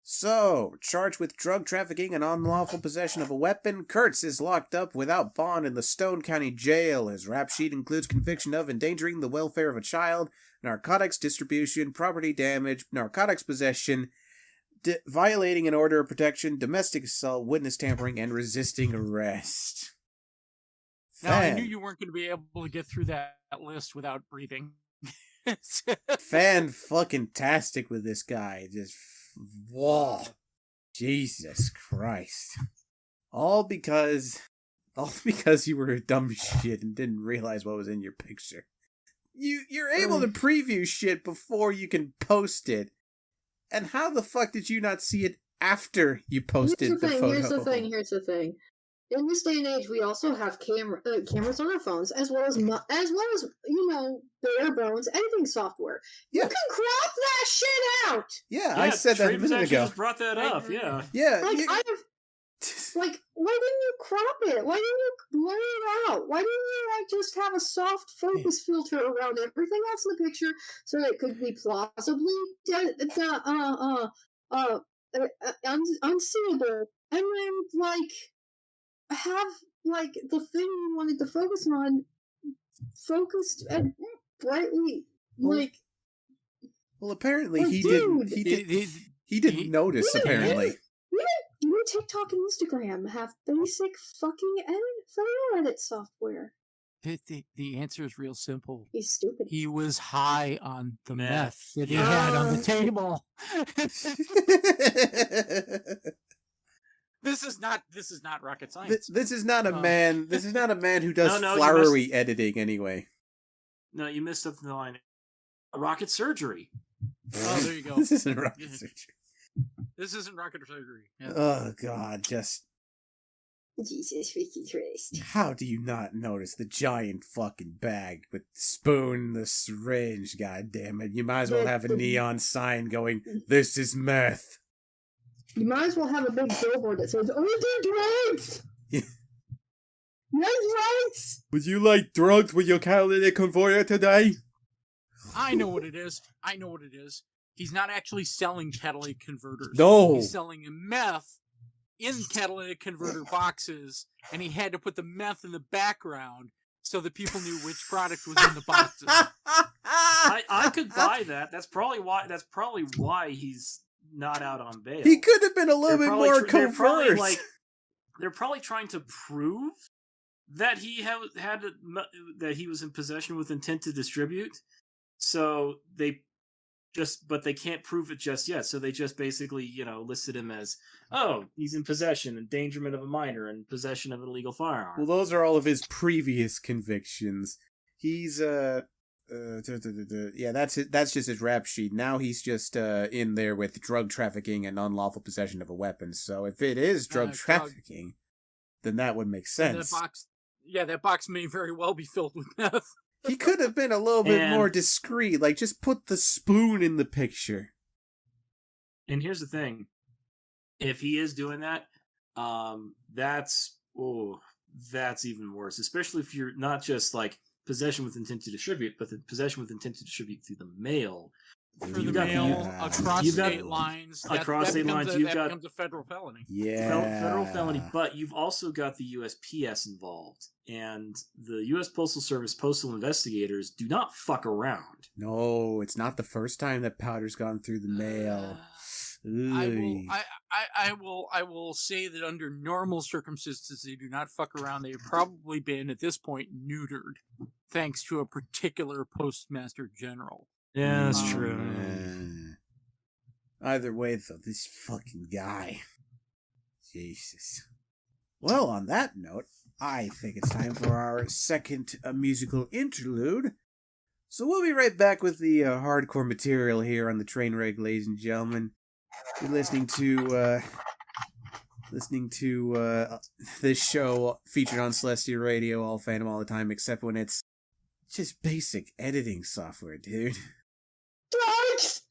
Speaker 2: So, charged with drug trafficking and unlawful possession of a weapon, Kurtz is locked up without bond in the Stone County Jail. His rap sheet includes conviction of endangering the welfare of a child, narcotics distribution, property damage, narcotics possession, violating an order of protection, domestic assault, witness tampering, and resisting arrest.
Speaker 1: Now, I knew you weren't going to be able to get through that list without breathing.
Speaker 2: Fan-fucking-tastic with this guy. Just, whoa. Jesus Christ. All because you were a dumb shit and didn't realize what was in your picture. You're able to preview shit before you can post it. And how the fuck did you not see it after you posted the photo?
Speaker 4: Here's the thing. In this day and age, we also have cameras on our phones, as well as bare bones editing software.
Speaker 2: Yeah.
Speaker 4: You can crop that shit out.
Speaker 2: Yeah, I said that a minute ago.
Speaker 3: Just brought that up. Yeah.
Speaker 2: Yeah.
Speaker 4: Why didn't you crop it? Why didn't you blur it out? Why didn't you just have a soft focus filter around everything else in the picture so that it could be plausibly unseeable, and then have the thing you wanted to focus on focused and brightly
Speaker 2: Well, apparently he didn't notice. Apparently,
Speaker 4: you TikTok and Instagram have basic fucking photo edit software.
Speaker 1: The answer is real simple.
Speaker 4: He's stupid.
Speaker 1: He was high on the meth that he had on the table. This is not rocket science.
Speaker 2: This is not a man. This is not a man who does flowery editing anyway.
Speaker 3: No, you missed up the line. Rocket surgery.
Speaker 1: Oh, there you go.
Speaker 2: This isn't rocket surgery.
Speaker 1: This isn't rocket surgery. Yeah.
Speaker 2: Oh God, just
Speaker 4: Jesus freaking Christ!
Speaker 2: How do you not notice the giant fucking bag with the spoon, the syringe? God damn it! You might as well have a neon sign going, "This is meth."
Speaker 4: You might as well have a big billboard that says, "Order drugs!" Drugs!
Speaker 2: Would you like drugs with your catalytic converter today?
Speaker 1: I know what it is. He's not actually selling catalytic converters.
Speaker 2: No.
Speaker 1: He's selling meth in catalytic converter boxes, and he had to put the meth in the background so that people knew which product was in the boxes.
Speaker 3: I could buy that. That's probably why he's not out on bail.
Speaker 2: He could have been a little bit more covert.
Speaker 3: They're probably trying to prove that he that he was in possession with intent to distribute. So but they can't prove it just yet. So they just basically, listed him as, he's in possession, endangerment of a minor, and possession of an illegal firearm.
Speaker 2: Well, those are all of his previous convictions. He's yeah, that's it. That's just his rap sheet. Now he's just in there with drug trafficking and unlawful possession of a weapon. So if it is drug trafficking, then that would make sense.
Speaker 1: That box may very well be filled with meth.
Speaker 2: He could have been a little bit more discreet, like just put the spoon in the picture.
Speaker 3: And here's the thing. If he is doing that, that's even worse. Especially if you're not just like possession with intent to distribute, but the possession with intent to distribute through the mail.
Speaker 1: Through the mail, across state lines. Across state lines, that becomes a federal felony.
Speaker 2: Yeah.
Speaker 3: Federal felony, but you've also got the USPS involved. And the U.S. Postal Service postal investigators do not fuck around.
Speaker 2: No, it's not the first time that powder's gone through the mail.
Speaker 1: I will say that under normal circumstances, they do not fuck around. They've probably been, at this point, neutered, thanks to a particular postmaster general.
Speaker 3: Yeah, that's true.
Speaker 2: Either way, though, this fucking guy. Jesus. Well, on that note, I think it's time for our second musical interlude. So we'll be right back with the hardcore material here on the Trainwreck, ladies and gentlemen. You're listening to this show featured on Celestia Radio, all Phantom all the time, except when it's just basic editing software, dude.
Speaker 4: Drugs!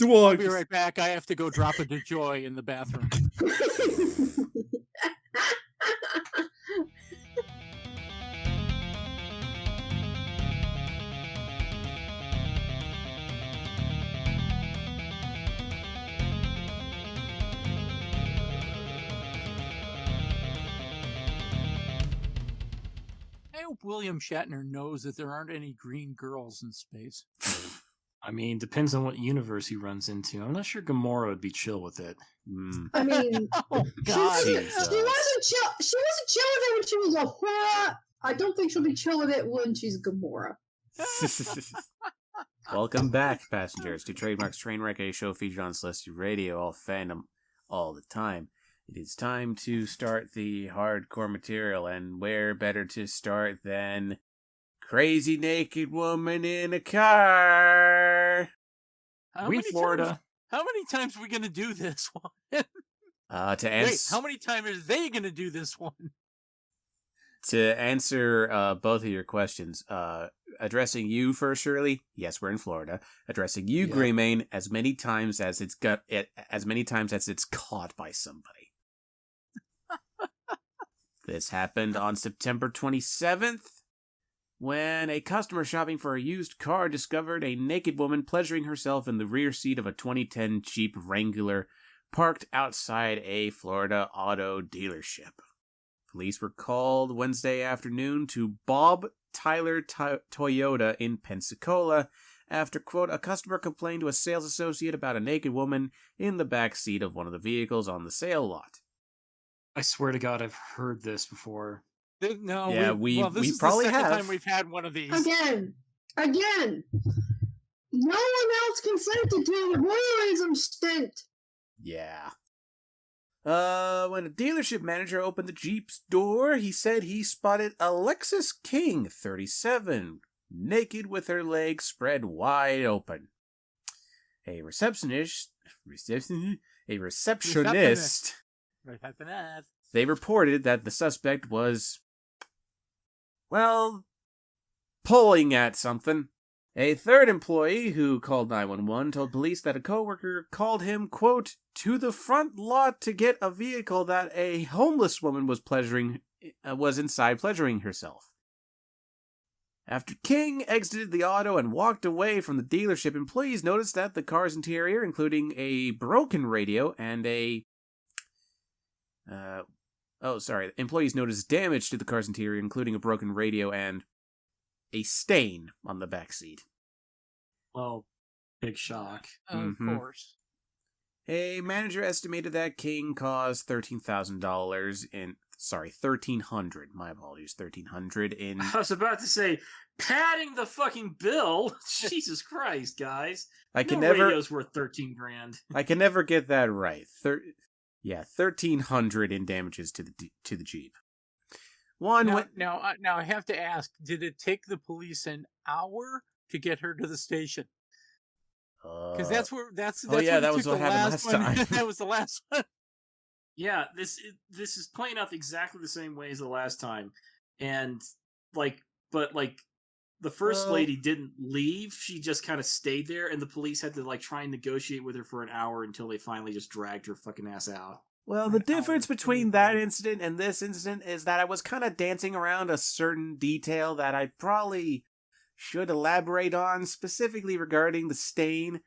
Speaker 1: I'll be right back. I have to go drop a DeJoy in the bathroom. hope William Shatner knows that there aren't any green girls in space.
Speaker 3: I mean, depends on what universe he runs into. I'm not sure Gamora would be chill with it.
Speaker 4: I mean,
Speaker 1: Oh, God.
Speaker 4: she wasn't chill. She wasn't chill with it when she was Ahura. I don't think she'll be chill with it when she's Gamora.
Speaker 2: Welcome back, passengers, to Trademark's Trainwreck, a show featured on Celestial Radio, all fandom, all the time. It is time to start the hardcore material, and where better to start than crazy naked woman in a car.
Speaker 3: We in Florida.
Speaker 1: How many times are we going to do this one?
Speaker 2: To answer,
Speaker 1: Wait, how many times are they going to do this one?
Speaker 2: To answer both of your questions, addressing you first, Shirley. Yes, we're in Florida. Addressing you, yeah. Greymane, as many times as it's caught by somebody. This happened on September 27th, when a customer shopping for a used car discovered a naked woman pleasuring herself in the rear seat of a 2010 Jeep Wrangler parked outside a Florida auto dealership. Police were called Wednesday afternoon to Bob Tyler Toyota in Pensacola after, quote, a customer complained to a sales associate about a naked woman in the back seat of one of the vehicles on the sale lot.
Speaker 3: I swear to God, I've heard this before.
Speaker 1: No,
Speaker 2: yeah,
Speaker 1: this is
Speaker 2: probably
Speaker 1: the second
Speaker 2: have.
Speaker 1: time we've had one of these.
Speaker 4: Again. No one else consented to the voyeurism stint.
Speaker 2: Yeah. When a dealership manager opened the Jeep's door, he said he spotted Alexis King, 37, naked with her legs spread wide open. A receptionist. They reported that the suspect was, well, pulling at something. A third employee who called 911 told police that a coworker called him, quote, to the front lot to get a vehicle that a homeless woman was inside pleasuring herself. After King exited the auto and walked away from the dealership, employees noticed that the car's interior, including a broken radio and employees noticed damage to the car's interior, including a broken radio and a stain on the back seat.
Speaker 3: Well, big shock.
Speaker 1: Of course.
Speaker 2: A manager estimated that King caused $13,000 in... Sorry, $1,300. My apologies, $1,300 in...
Speaker 3: I was about to say, padding the fucking bill? Jesus Christ, guys. Radio's worth $13,000.
Speaker 2: I can never get that right. $1,300 in damages to the Jeep.
Speaker 1: Now, I have to ask, did it take the police an hour to get her to the station? Because that was what happened last time. That was the last one.
Speaker 3: Yeah, this is playing out exactly the same way as the last time, and the first lady didn't leave; she just kind of stayed there, and the police had to try and negotiate with her for an hour until they finally just dragged her fucking ass out.
Speaker 2: Well, the difference between that incident and this incident is that I was kind of dancing around a certain detail that I probably should elaborate on, specifically regarding the stain.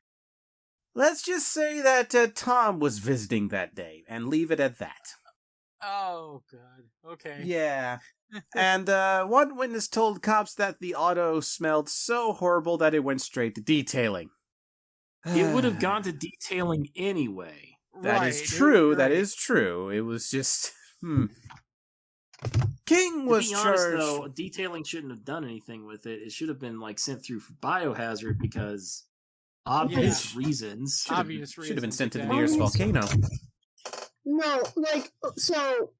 Speaker 2: Let's just say that Tom was visiting that day, and leave it at that.
Speaker 1: Oh, God. Okay.
Speaker 2: Yeah. And one witness told cops that the auto smelled so horrible that it went straight to detailing.
Speaker 3: It would have gone to detailing anyway.
Speaker 2: That is true. Right. That is true. It was just... King was
Speaker 3: charged. To be honest, though, detailing shouldn't have done anything with it. It should have been sent through for biohazard because obvious reasons.
Speaker 2: Should have been sent to the nearest volcano.
Speaker 4: No, so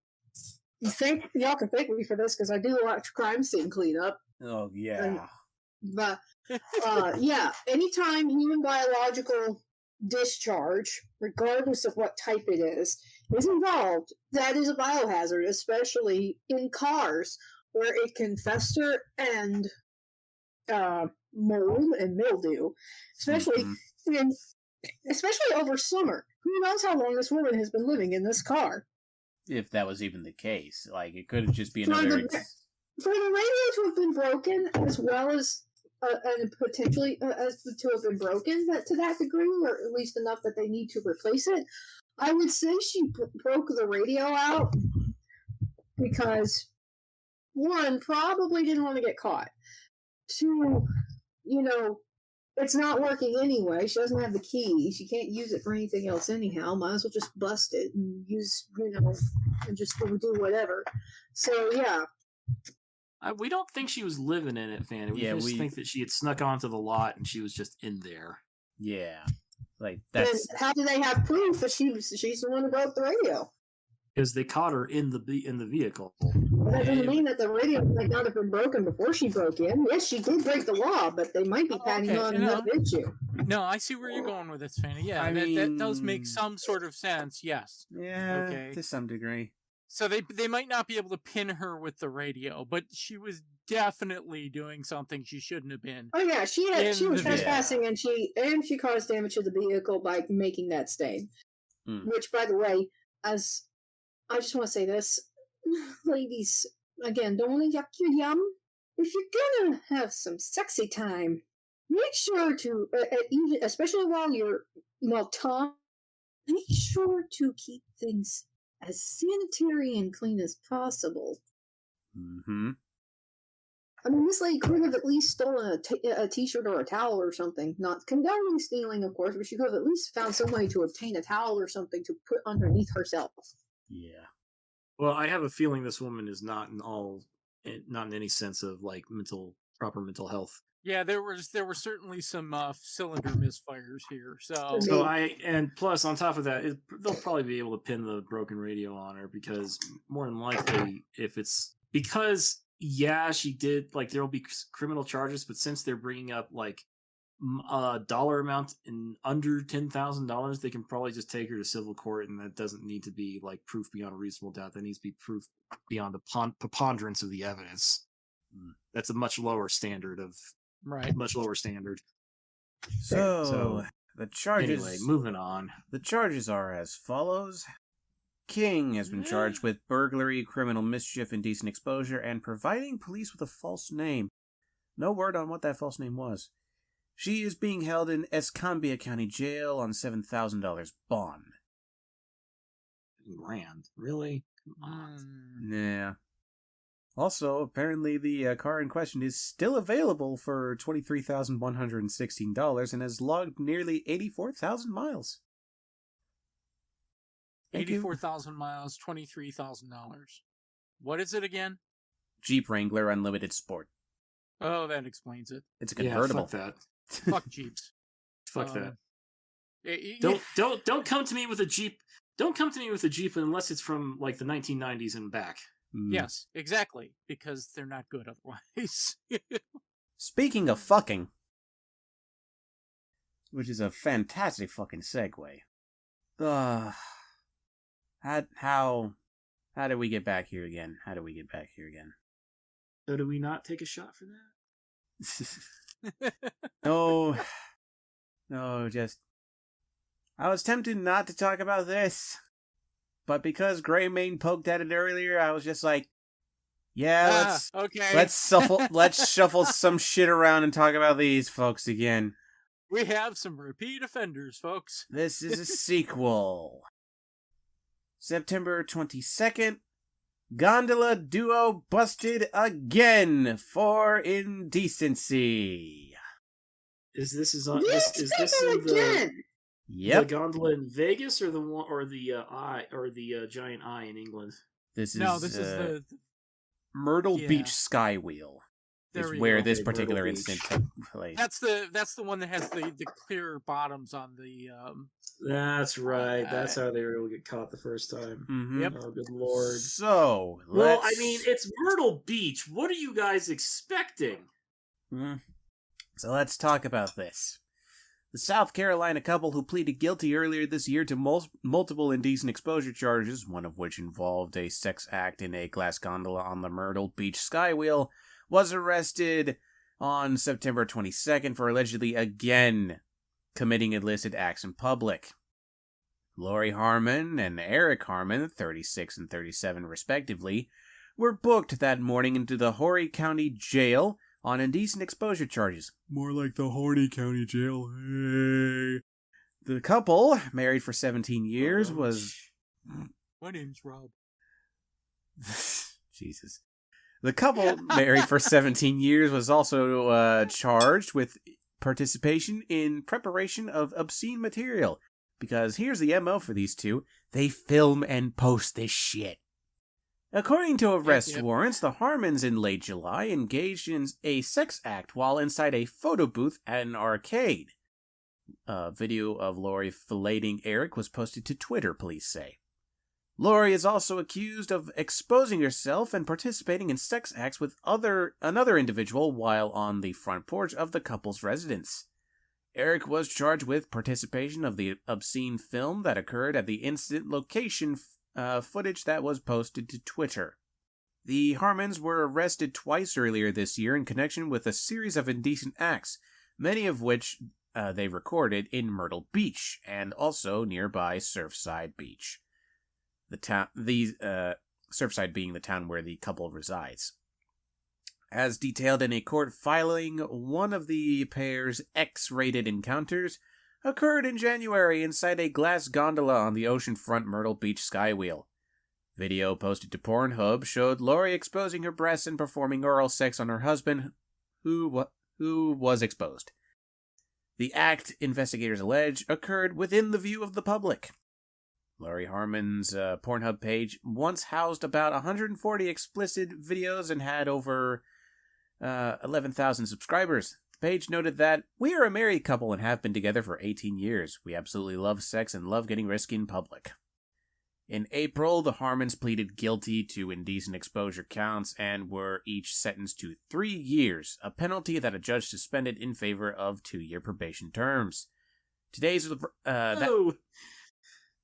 Speaker 4: you think y'all can thank me for this because I do watch crime scene cleanup.
Speaker 2: Oh yeah.
Speaker 4: But yeah, anytime human biological discharge, regardless of what type it is involved, that is a biohazard, especially in cars where it can fester and mold and mildew, especially over summer. Who knows how long this woman has been living in this car?
Speaker 2: If that was even the case, it could just be another.
Speaker 4: For the radio to have been broken, as well as and potentially as to have been broken to that degree, or at least enough that they need to replace it, I would say she broke the radio out because one, probably didn't want to get caught. Two, it's not working anyway. She doesn't have the key. She can't use it for anything else anyhow. Might as well just bust it and use, and just do whatever. So, yeah.
Speaker 3: We don't think she was living in it, Fanny. We think that she had snuck onto the lot and she was just in there.
Speaker 2: Yeah. Like,
Speaker 4: Then
Speaker 2: that's...
Speaker 4: how do they have proof that she's the one who broke the radio?
Speaker 3: Because they caught her in the vehicle.
Speaker 4: But that doesn't mean that the radio might not have been broken before she broke in. Yes, she did break the law, but they might be patting on another issue.
Speaker 1: No, I see where you're going with this, Fanny. Yeah, that does make some sort of sense, yes.
Speaker 2: Yeah,
Speaker 1: okay.
Speaker 2: To some degree.
Speaker 1: So they might not be able to pin her with the radio, but she was definitely doing something she shouldn't have been.
Speaker 4: Oh yeah, she was trespassing, and she caused damage to the vehicle by making that stain. Which, by the way, as I just want to say this, ladies, again, don't want to yuck your yum. If you're gonna have some sexy time, make sure to, especially while Tom, make sure to keep things as sanitary and clean as possible.
Speaker 2: Mm-hmm.
Speaker 4: I mean, this lady could have at least stolen a t-shirt or a towel or something. Not condoning stealing, of course, but she could have at least found some way to obtain a towel or something to put underneath herself.
Speaker 2: Yeah.
Speaker 3: Well, I have a feeling this woman is not in any sense of like proper mental health.
Speaker 1: Yeah, there were certainly some cylinder misfires here. So
Speaker 3: and plus on top of that, they'll probably be able to pin the broken radio on her because more than likely, if it's because she did, like, there will be criminal charges, but since they're bringing up like a dollar amount in under $10,000, they can probably just take her to civil court, and that doesn't need to be like proof beyond a reasonable doubt. That needs to be proof beyond the preponderance of the evidence. That's a much lower standard of. Right. Much lower standard.
Speaker 2: So the charges...
Speaker 3: Anyway, moving on.
Speaker 2: The charges are as follows. King has been charged with burglary, criminal mischief, indecent exposure, and providing police with a false name. No word on what that false name was. She is being held in Escambia County Jail on $7,000 bond.
Speaker 3: Grand? Really? Come on.
Speaker 2: Yeah. Also, apparently the car in question is still available for $23,116 and has logged nearly 84,000 miles.
Speaker 1: 84,000 miles, $23,000. What is it again?
Speaker 2: Jeep Wrangler Unlimited Sport.
Speaker 1: Oh, that explains it.
Speaker 2: It's a convertible.
Speaker 3: Yeah, fuck that.
Speaker 1: Fuck Jeeps.
Speaker 3: Fuck that. Don't come to me with a Jeep. Don't come to me with a Jeep unless it's from like the 1990s and back.
Speaker 1: Yes, exactly, because they're not good otherwise.
Speaker 2: Speaking of fucking, which is a fantastic fucking segue. How did we get back here again?
Speaker 3: So do we not take a shot for
Speaker 2: that? No, just... I was tempted not to talk about this. But because Greymane poked at it earlier, I was just like, let's shuffle some shit around and talk about these folks again.
Speaker 1: We have some repeat offenders, folks.
Speaker 2: This is a sequel. September 22nd, Gondola duo busted again for indecency.
Speaker 3: Is this in the...
Speaker 2: Yep.
Speaker 3: The gondola in Vegas, or the one, or the eye, or the giant eye in England.
Speaker 2: This is
Speaker 1: the
Speaker 2: Myrtle Beach Skywheel. Is where this particular incident took place.
Speaker 1: That's the one that has the clear bottoms on the.
Speaker 3: That's right. That's how they were able to get caught the first time.
Speaker 2: Mm-hmm.
Speaker 1: Yep.
Speaker 3: Oh, good lord.
Speaker 2: So,
Speaker 3: well, I mean, it's Myrtle Beach. What are you guys expecting?
Speaker 2: So let's talk about this. The South Carolina couple who pleaded guilty earlier this year to multiple indecent exposure charges, one of which involved a sex act in a glass gondola on the Myrtle Beach Skywheel, was arrested on September 22nd for allegedly again committing illicit acts in public. Lori Harmon and Eric Harmon, 36 and 37 respectively, were booked that morning into the Horry County Jail on indecent exposure charges. More like the Horny County Jail. Hey. The couple, married for 17 years, was...
Speaker 1: My name's Rob.
Speaker 2: Jesus. The couple, married for 17 years, was also charged with participation in preparation of obscene material. Because here's the MO for these two. They film and post this shit. According to arrest warrants, the Harmons in late July engaged in a sex act while inside a photo booth at an arcade. A video of Lori filleting Eric was posted to Twitter, police say. Lori is also accused of exposing herself and participating in sex acts with another individual while on the front porch of the couple's residence. Eric was charged with participation of the obscene film that occurred at the incident location footage that was posted to Twitter. The Harmons were arrested twice earlier this year in connection with a series of indecent acts, many of which they recorded in Myrtle Beach and also nearby Surfside Beach. Surfside being the town where the couple resides. As detailed in a court filing, one of the pair's X-rated encounters occurred in January inside a glass gondola on the oceanfront Myrtle Beach skywheel. Video posted to Pornhub showed Lori exposing her breasts and performing oral sex on her husband, who was exposed. The act, investigators allege, occurred within the view of the public. Lori Harmon's Pornhub page once housed about 140 explicit videos and had over 11,000 subscribers. The page noted that, "We are a married couple and have been together for 18 years. We absolutely love sex and love getting risky in public." In April, the Harmons pleaded guilty to indecent exposure counts and were each sentenced to 3 years, a penalty that a judge suspended in favor of 2-year probation terms.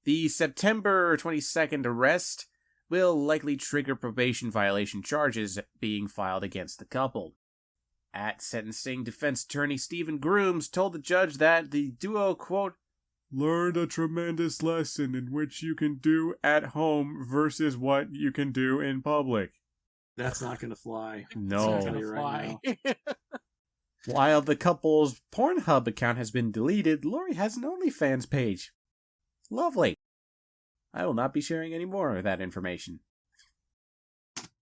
Speaker 2: The September 22nd arrest will likely trigger probation violation charges being filed against the couple. At sentencing, defense attorney Stephen Grooms told the judge that the duo, quote, "learned a tremendous lesson in which you can do at home versus what you can do in public."
Speaker 3: That's not going to fly.
Speaker 2: No.
Speaker 1: It's not gonna fly.
Speaker 2: While the couple's Pornhub account has been deleted, Lori has an OnlyFans page. Lovely. I will not be sharing any more of that information.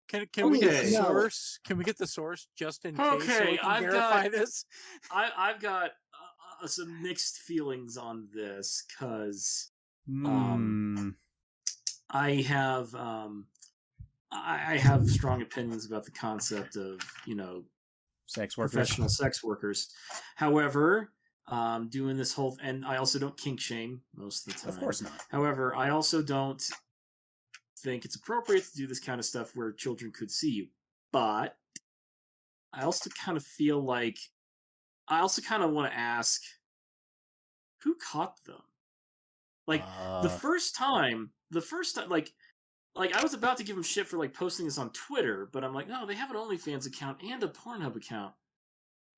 Speaker 1: Can we get the source? Can we get the source just in case so we can verify this?
Speaker 3: I've got some mixed feelings on this because I have strong opinions about the concept of
Speaker 2: sex workers,
Speaker 3: professional sex workers. However, doing this whole and I also don't kink shame most of the time.
Speaker 2: Of course not.
Speaker 3: However, I also don't think it's appropriate to do this kind of stuff where children could see you. But I also kind of feel like I also kind of want to ask who caught them? Like the first time, like I was about to give them shit for like posting this on Twitter, but I'm like, no, they have an OnlyFans account and a Pornhub account.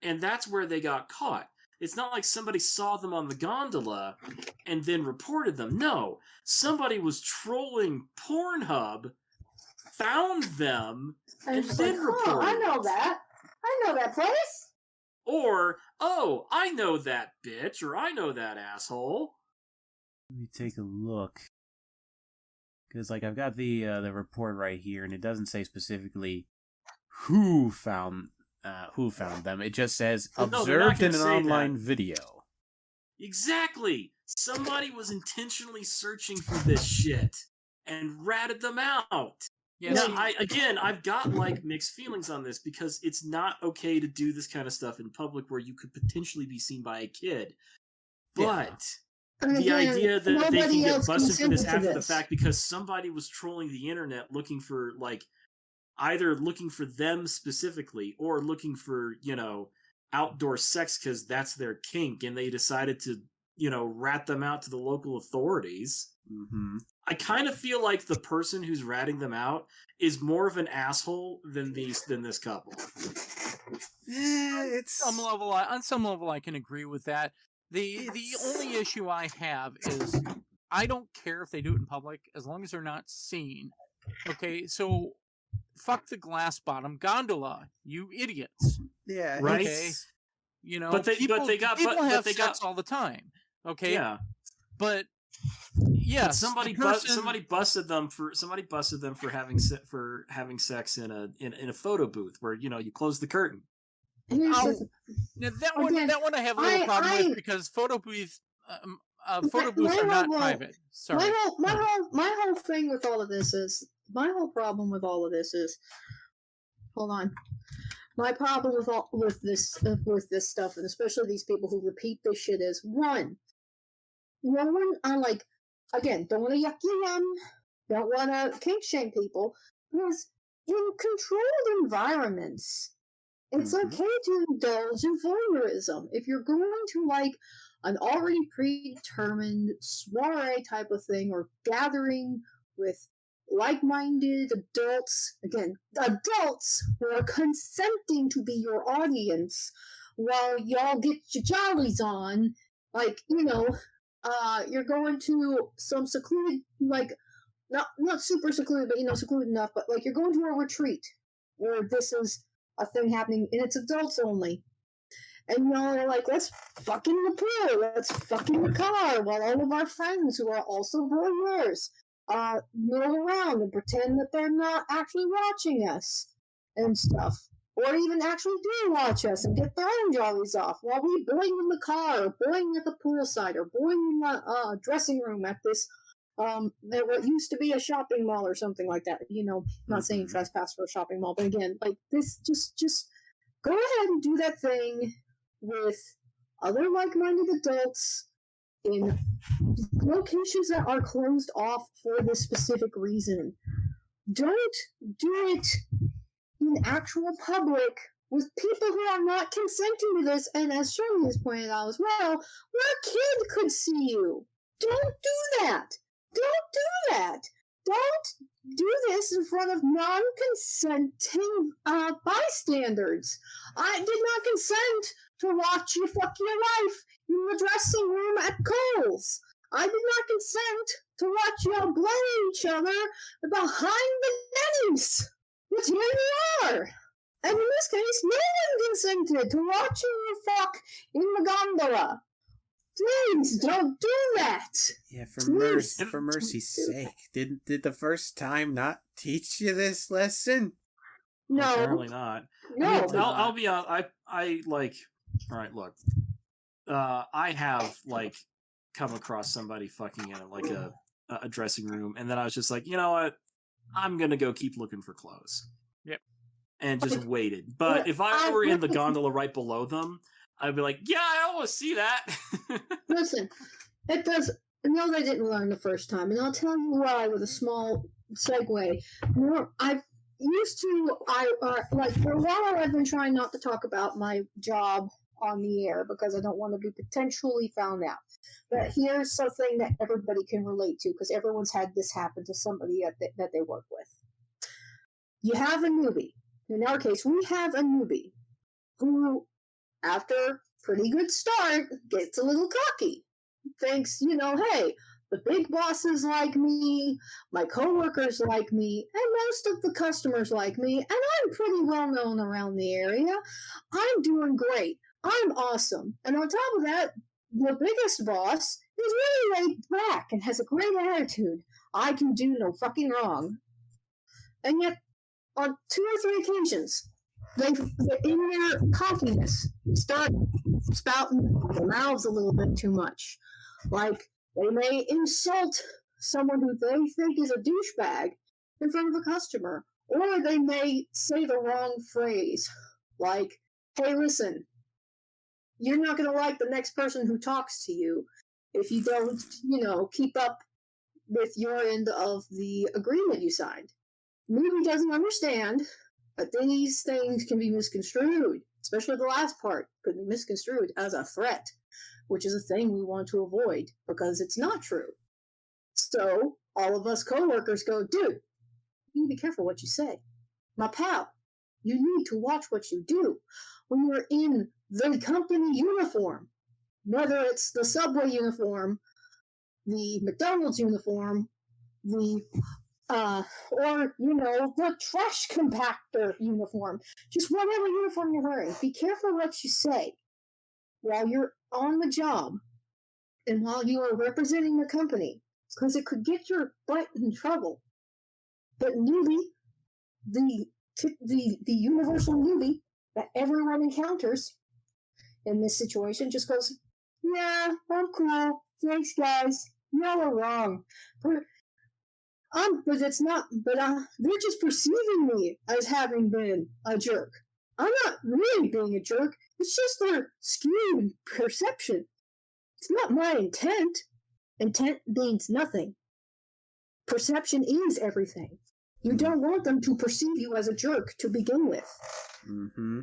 Speaker 3: And that's where they got caught. It's not like somebody saw them on the gondola and then reported them. No, somebody was trolling Pornhub, found them, and then reported.
Speaker 4: I know that. I know that place.
Speaker 3: Or, oh, I know that bitch, or I know that asshole.
Speaker 2: Let me take a look. Because, I've got the report right here, and it doesn't say specifically who found them. It just says observed in an online video.
Speaker 3: Exactly. Somebody was intentionally searching for this shit and ratted them out.
Speaker 1: Yeah,
Speaker 3: now, I've got mixed feelings on this because it's not okay to do this kind of stuff in public where you could potentially be seen by a kid. But the idea that they can get busted for this after the fact because somebody was trolling the internet looking for either looking for them specifically or looking for, outdoor sex because that's their kink and they decided to, rat them out to the local authorities.
Speaker 2: Mm-hmm. I
Speaker 3: kind of feel like the person who's ratting them out is more of an asshole than this couple.
Speaker 1: On some level, I can agree with that. The only issue I have is I don't care if they do it in public as long as they're not seen. Okay, so fuck the glass bottom gondola, you idiots.
Speaker 2: Yeah,
Speaker 3: right.
Speaker 1: Okay,
Speaker 3: but they got
Speaker 1: sex all the time. Okay,
Speaker 3: yeah,
Speaker 1: but Yes,
Speaker 3: somebody busted them for having sex in a photo booth where you close the curtain.
Speaker 1: That one I have a little problem with because photo booths are not private. Sorry.
Speaker 4: My whole thing with all of this is problem with all of this is, hold on. My problem with this stuff, and especially these people who repeat this shit, is one. No one, again, don't want to yuck your yum, don't want to kink shame people, because in controlled environments, it's okay to indulge in voyeurism. If you're going to an already predetermined soiree type of thing, or gathering with like-minded adults, again, adults who are consenting to be your audience while y'all get your jollies on, you're going to some secluded, not super secluded, but secluded enough, but you're going to a retreat where this is a thing happening, and it's adults only. And y'all are like, let's fuck in the pool, let's fuck in the car, while all of our friends who are also voyeurs mill around and pretend that they're not actually watching us and stuff. Or even actually do watch us and get their own jollies off while we boing in the car, or boing at the poolside, or boing in the dressing room at this, what used to be a shopping mall or something like that. Not saying trespass for a shopping mall, but again, this, just go ahead and do that thing with other like-minded adults in locations that are closed off for this specific reason. Don't do it in actual public with people who are not consenting to this, and as Shirley has pointed out as well, where a kid could see you. Don't do that. Don't do this in front of non-consenting bystanders. I did not consent to watch you fuck your wife in the dressing room at Kohl's. I did not consent to watch y'all blame each other behind the netties. But here you are. And in this case, no one consented to watching you fuck in the gondola. Please don't do that.
Speaker 2: Yeah, for mercy's sake, did the first time not teach you this lesson?
Speaker 4: No,
Speaker 3: well, apparently not.
Speaker 4: No,
Speaker 3: I'll be honest. All right, look. I have come across somebody fucking in a dressing room, and then I was just like, you know what? I'm gonna go keep looking for clothes.
Speaker 1: Yep.
Speaker 3: And just waited. But if I were in the gondola right below them, I'd be like, yeah, I almost see that.
Speaker 4: Listen, it does. No, they didn't learn the first time, and I'll tell you why with a small segue. I've used to, for a while I've been trying not to talk about my job on the air because I don't want to be potentially found out. But here's something that everybody can relate to, because everyone's had this happen to somebody that they work with. You have a newbie. In our case, we have a newbie who, after pretty good start, gets a little cocky. Thinks, hey, the big bosses like me, my coworkers like me, and most of the customers like me, and I'm pretty well known around the area. I'm doing great. I'm awesome. And on top of that, the biggest boss is really laid back and has a great attitude. I can do no fucking wrong. And yet, on 2 or 3 occasions, they, in their cockiness, start spouting their mouths a little bit too much. They may insult someone who they think is a douchebag in front of a customer. Or they may say the wrong phrase. Hey, listen, you're not going to like the next person who talks to you if you don't, keep up with your end of the agreement you signed. Movie doesn't understand that these things can be misconstrued, especially the last part could be misconstrued as a threat, which is a thing we want to avoid because it's not true. So all of us coworkers go, dude, you need to be careful what you say. My pal, you need to watch what you do when you're in the company uniform, whether it's the Subway uniform, the McDonald's uniform, the trash compactor uniform. Just whatever uniform you're wearing. Be careful what you say while you're on the job and while you are representing the company. because it could get your butt in trouble. But newbie, the universal newbie that everyone encounters in this situation, just goes, "Yeah, I'm cool. Thanks, guys. Y'all are wrong." But it's not. But they're just perceiving me as having been a jerk. I'm not really being a jerk. It's just their skewed perception. It's not my intent. Intent means nothing. Perception is everything. You don't want them to perceive you as a jerk to begin with.
Speaker 2: Mm-hmm.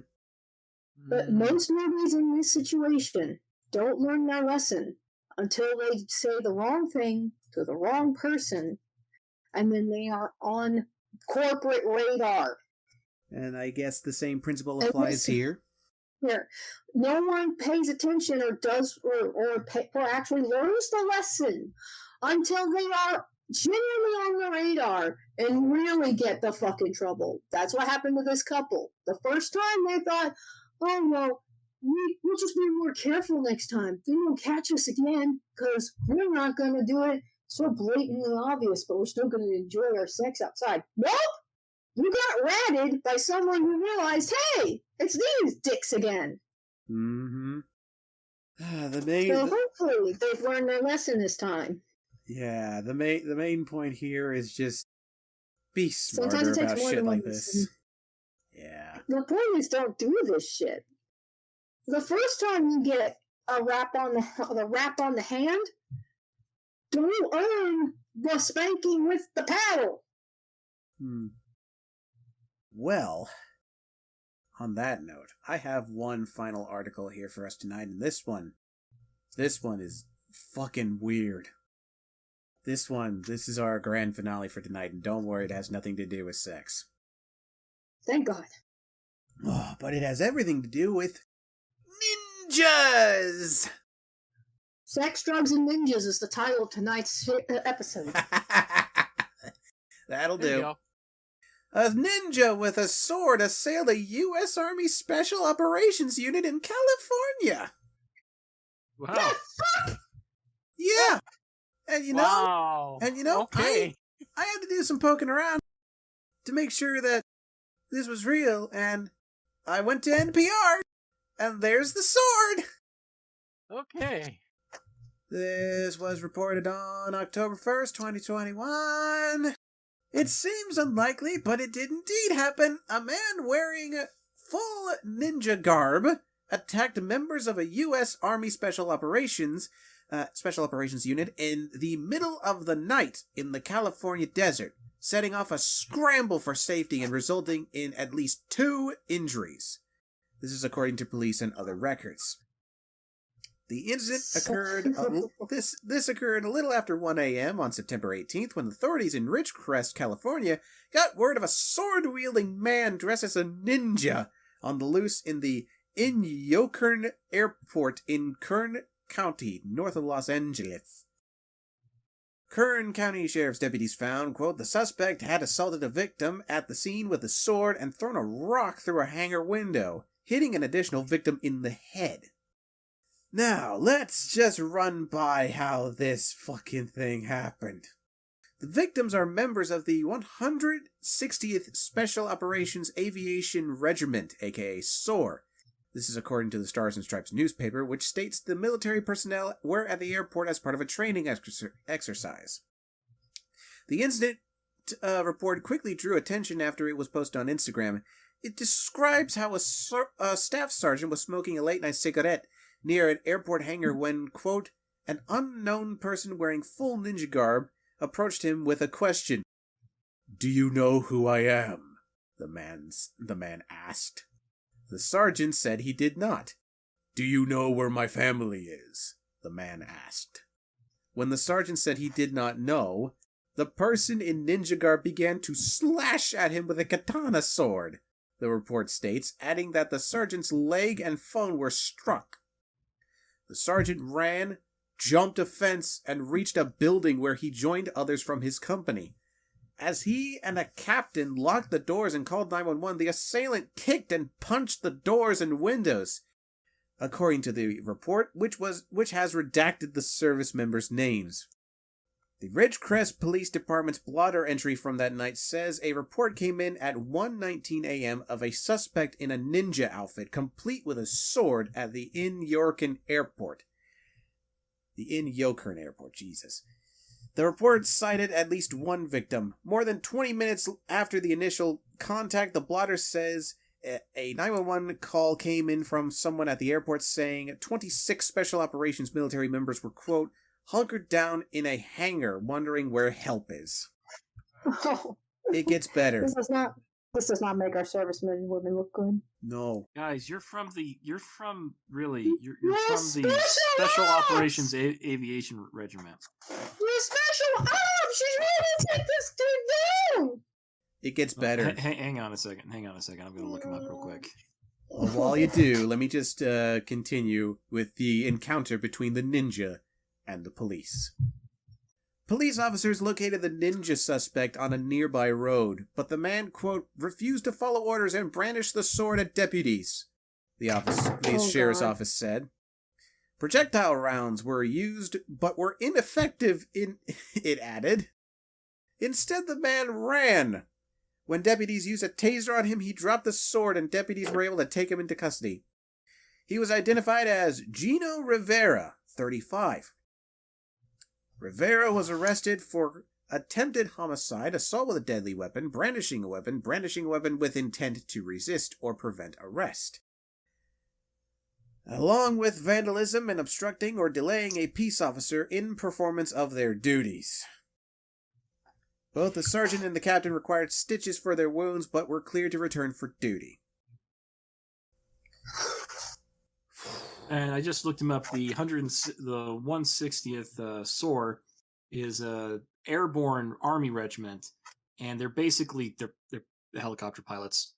Speaker 4: But most movies in this situation don't learn their lesson until they say the wrong thing to the wrong person, and then they are on corporate radar.
Speaker 2: And I guess the same principle applies here.
Speaker 4: Here, no one pays attention or does or actually learns the lesson until they are genuinely on the radar and really get the fucking trouble. That's what happened to this couple. The first time they thought, "Oh well, we'll just be more careful next time. They won't catch us again because we're not going to do it so blatantly obvious, but we're still going to enjoy our sex outside." Nope! You got ratted by someone who realized, hey, it's these dicks again.
Speaker 2: Mm-hmm.
Speaker 4: So hopefully they've learned their lesson this time.
Speaker 2: Yeah, the main point here is just be smarter
Speaker 4: Sometimes it takes
Speaker 2: about
Speaker 4: more
Speaker 2: shit
Speaker 4: than
Speaker 2: like
Speaker 4: one
Speaker 2: this.
Speaker 4: lesson.
Speaker 2: Yeah.
Speaker 4: The point is, don't do this shit. The first time you get a rap on the hand, don't earn the spanking with the paddle.
Speaker 2: Well, on that note, I have one final article here for us tonight, and this one is fucking weird. This is our grand finale for tonight, and don't worry, it has nothing to do with sex.
Speaker 4: Thank God.
Speaker 2: Oh, but it has everything to do with ninjas!
Speaker 4: Sex, Drugs, and Ninjas is the title of tonight's episode.
Speaker 2: That'll
Speaker 1: There you
Speaker 2: do.
Speaker 1: go.
Speaker 2: A ninja with a sword assailed a U.S. Army Special Operations Unit in California.
Speaker 1: Wow.
Speaker 4: The fuck?
Speaker 2: Yeah. And you know,
Speaker 1: Wow. Okay.
Speaker 2: I had to do some poking around to make sure that this was real, and I went to NPR, and there's the sword.
Speaker 1: Okay.
Speaker 2: This was reported on October 1st, 2021. It seems unlikely, but it did indeed happen. A man wearing full ninja garb attacked members of a U.S. Army Special Operations Unit in the middle of the night in the California desert, setting off a scramble for safety and resulting in at least 2 injuries. This is according to police and other records. The incident occurred this occurred a little after 1 a.m. on September 18th when authorities in Ridgecrest, California, got word of a sword-wielding man dressed as a ninja on the loose in the Inyokern Airport in Kern County, north of Los Angeles. Kern County Sheriff's deputies found, quote, the suspect had assaulted a victim at the scene with a sword and thrown a rock through a hangar window, hitting an additional victim in the head. Now, let's just run by how this fucking thing happened. The victims are members of the 160th Special Operations Aviation Regiment, aka SOAR. This is according to the Stars and Stripes newspaper, which states the military personnel were at the airport as part of a training exercise. The incident report quickly drew attention after it was posted on Instagram. It describes how a staff sergeant was smoking a late-night cigarette near an airport hangar when, quote, an unknown person wearing full ninja garb approached him with a question. Do you know who I am? The man asked. The sergeant said he did not. Do you know where my family is? The man asked. When the sergeant said he did not know, the person in ninja garb began to slash at him with a katana sword, the report states, adding that the sergeant's leg and phone were struck. The sergeant ran, jumped a fence, and reached a building where he joined others from his company. As he and a captain locked the doors and called 911, the assailant kicked and punched the doors and windows, according to the report, which has redacted the service members' names. The Ridgecrest Police Department's blotter entry from that night says a report came in at 1:19 a.m. of a suspect in a ninja outfit, complete with a sword, at the Inyokurn Airport. The Inyokurn Airport, Jesus. The report cited at least one victim. More than 20 minutes after the initial contact, the blotter says a 911 call came in from someone at the airport saying 26 Special Operations military members were, quote, hunkered down in a hangar wondering where help is.
Speaker 4: Oh,
Speaker 2: It gets better.
Speaker 4: This does not make our servicemen and women look good.
Speaker 2: No.
Speaker 3: Guys, you're from the
Speaker 4: Yes,
Speaker 3: Special Operations Aviation Regiment.
Speaker 4: You're special ops! She's ready to take this dude down!
Speaker 2: It gets better.
Speaker 3: Hang on a second. I'm going to look him up real quick.
Speaker 2: Well, while you do, let me just continue with the encounter between the ninja and the police. Police officers located the ninja suspect on a nearby road, but the man, quote, refused to follow orders and brandished the sword at deputies, the sheriff's office said. Projectile rounds were used, but were ineffective it added. Instead, the man ran. When deputies used a taser on him, he dropped the sword and deputies were able to take him into custody. He was identified as Gino Rivera, 35. Rivera was arrested for attempted homicide, assault with a deadly weapon, brandishing a weapon with intent to resist or prevent arrest, along with vandalism and obstructing or delaying a peace officer in performance of their duties. Both the sergeant and the captain required stitches for their wounds, but were cleared to return for duty.
Speaker 3: And I just looked him up. The 160th SOAR is a airborne army regiment, and they're basically they're helicopter pilots.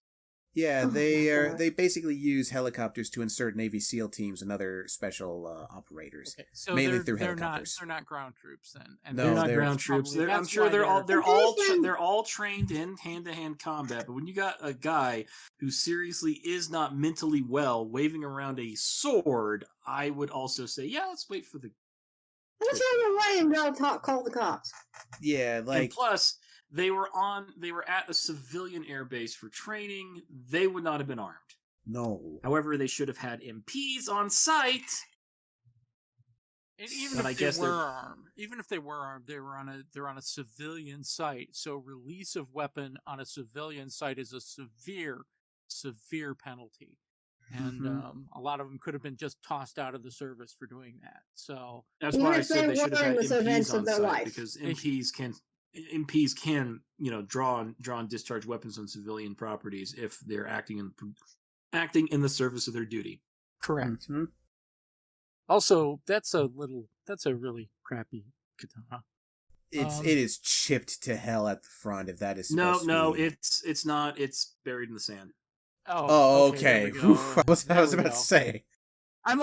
Speaker 2: Yeah, they basically use helicopters to insert Navy SEAL teams and other special operators,
Speaker 1: Okay, so
Speaker 2: mainly through helicopters.
Speaker 1: They're not ground troops then. And
Speaker 2: No,
Speaker 3: They're not
Speaker 2: they're-
Speaker 3: ground troops.
Speaker 1: probably-
Speaker 3: I'm
Speaker 1: that's
Speaker 3: sure
Speaker 1: why
Speaker 3: they're all trained in hand-to-hand combat. But when you got a guy who seriously is not mentally well waving around a sword, I would also say, yeah, let's wait for the.
Speaker 4: Let's run away and go call the cops.
Speaker 2: Yeah,
Speaker 3: And
Speaker 2: like
Speaker 3: plus, they were at a civilian airbase for training. They would not have been armed.
Speaker 2: no.
Speaker 3: However, they should have had MPs on site.
Speaker 1: And even
Speaker 3: But
Speaker 1: if
Speaker 3: I guess
Speaker 1: they were armed, they're on a civilian site. So release of weapon on a civilian site is a severe penalty. And a lot of them could have been just tossed out of the service for doing that. So
Speaker 3: That's
Speaker 4: Even
Speaker 3: why I
Speaker 4: if
Speaker 3: said
Speaker 4: they
Speaker 3: they should have had
Speaker 4: were in the events
Speaker 3: MPs
Speaker 4: of
Speaker 3: on
Speaker 4: their
Speaker 3: site
Speaker 4: life.
Speaker 3: because MPs can draw and discharge weapons on civilian properties if they're acting in the service of their duty.
Speaker 1: correct.
Speaker 2: Mhm.
Speaker 1: Also, that's a really crappy katana.
Speaker 2: It is chipped to hell at the front. If that is
Speaker 3: No,
Speaker 2: supposed to be.
Speaker 3: it's not. It's buried in the sand.
Speaker 2: Oh,
Speaker 1: there
Speaker 2: okay.
Speaker 1: we go.
Speaker 2: I was
Speaker 1: There we
Speaker 2: about
Speaker 1: go.
Speaker 2: to say.
Speaker 1: I'm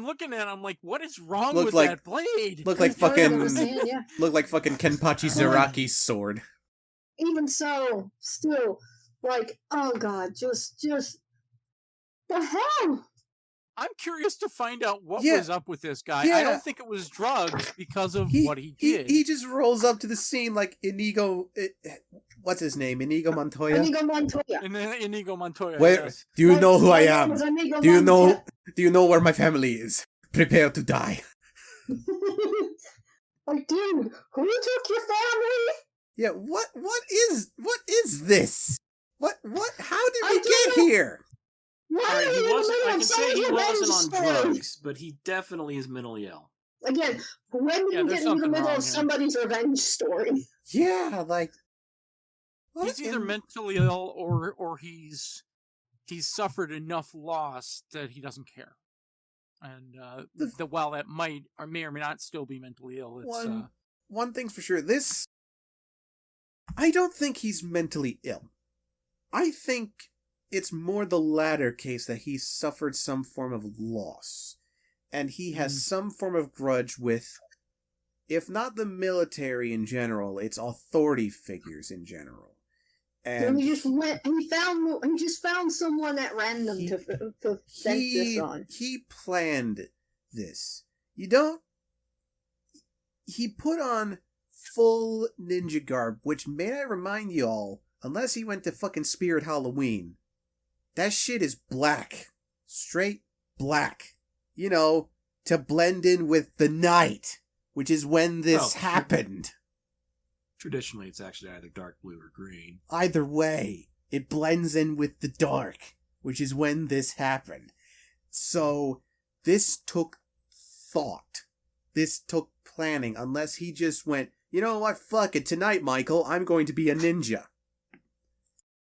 Speaker 1: looking at it, I'm like, what is wrong
Speaker 2: Looked
Speaker 1: with
Speaker 2: like-
Speaker 1: that blade?
Speaker 2: Looked like
Speaker 4: It's buried in the
Speaker 2: fucking.
Speaker 4: sand, yeah.
Speaker 2: Looked like fucking Kenpachi Zeraki's sword.
Speaker 4: Even so, still, like, oh god, just the hell.
Speaker 1: I'm curious to find out what
Speaker 2: Yeah.
Speaker 1: was up with this guy.
Speaker 2: Yeah.
Speaker 1: I don't think it was drugs because of what he did.
Speaker 2: He just rolls up to the scene like Inigo. What's his name? Inigo Montoya.
Speaker 4: Inigo Montoya.
Speaker 1: And then Inigo Montoya.
Speaker 2: Where
Speaker 1: yes.
Speaker 2: do you
Speaker 4: Like,
Speaker 2: know who I
Speaker 4: my name
Speaker 2: am?
Speaker 4: is Inigo
Speaker 2: Do you know?
Speaker 4: Montoya.
Speaker 2: Do you know where my family is? Prepare to die.
Speaker 4: Like, dude, who took your family?
Speaker 2: Yeah. What is this? What? How did
Speaker 4: I
Speaker 2: we
Speaker 4: don't
Speaker 2: get
Speaker 4: know.
Speaker 2: here?
Speaker 4: Why
Speaker 3: All right,
Speaker 4: are
Speaker 3: he
Speaker 4: you in the
Speaker 3: wasn't.
Speaker 4: middle
Speaker 3: I
Speaker 4: of
Speaker 3: can say
Speaker 4: saying
Speaker 3: he
Speaker 4: your
Speaker 3: wasn't
Speaker 4: revenge
Speaker 3: on
Speaker 4: story?
Speaker 3: drugs, but he definitely is mentally ill.
Speaker 4: Again, when did
Speaker 1: Yeah,
Speaker 4: you
Speaker 1: there's
Speaker 4: get into the
Speaker 1: something
Speaker 4: middle
Speaker 1: wrong
Speaker 4: of
Speaker 1: here.
Speaker 4: somebody's revenge story?
Speaker 2: Yeah, like. what
Speaker 1: He's either
Speaker 2: in-
Speaker 1: mentally ill or he's suffered enough loss that he doesn't care. And while that might or may or may not still be mentally ill, it's
Speaker 2: One thing's for sure. I don't think he's mentally ill. I think it's more the latter case that he suffered some form of loss. And he has some form of grudge with, if not the military in general, it's authority figures in general.
Speaker 4: And
Speaker 2: And
Speaker 4: he just found someone at random to vent this on.
Speaker 2: he planned this. He put on full ninja garb, which may I remind you all, unless he went to fucking Spirit Halloween, that shit is black. Straight black. You know, to blend in with the night, which is when this happened.
Speaker 3: Traditionally, it's actually either dark blue or green.
Speaker 2: Either way, it blends in with the dark, which is when this happened. So, this took thought. This took planning, unless he just went, you know what, fuck it, tonight, Michael, I'm going to be a ninja.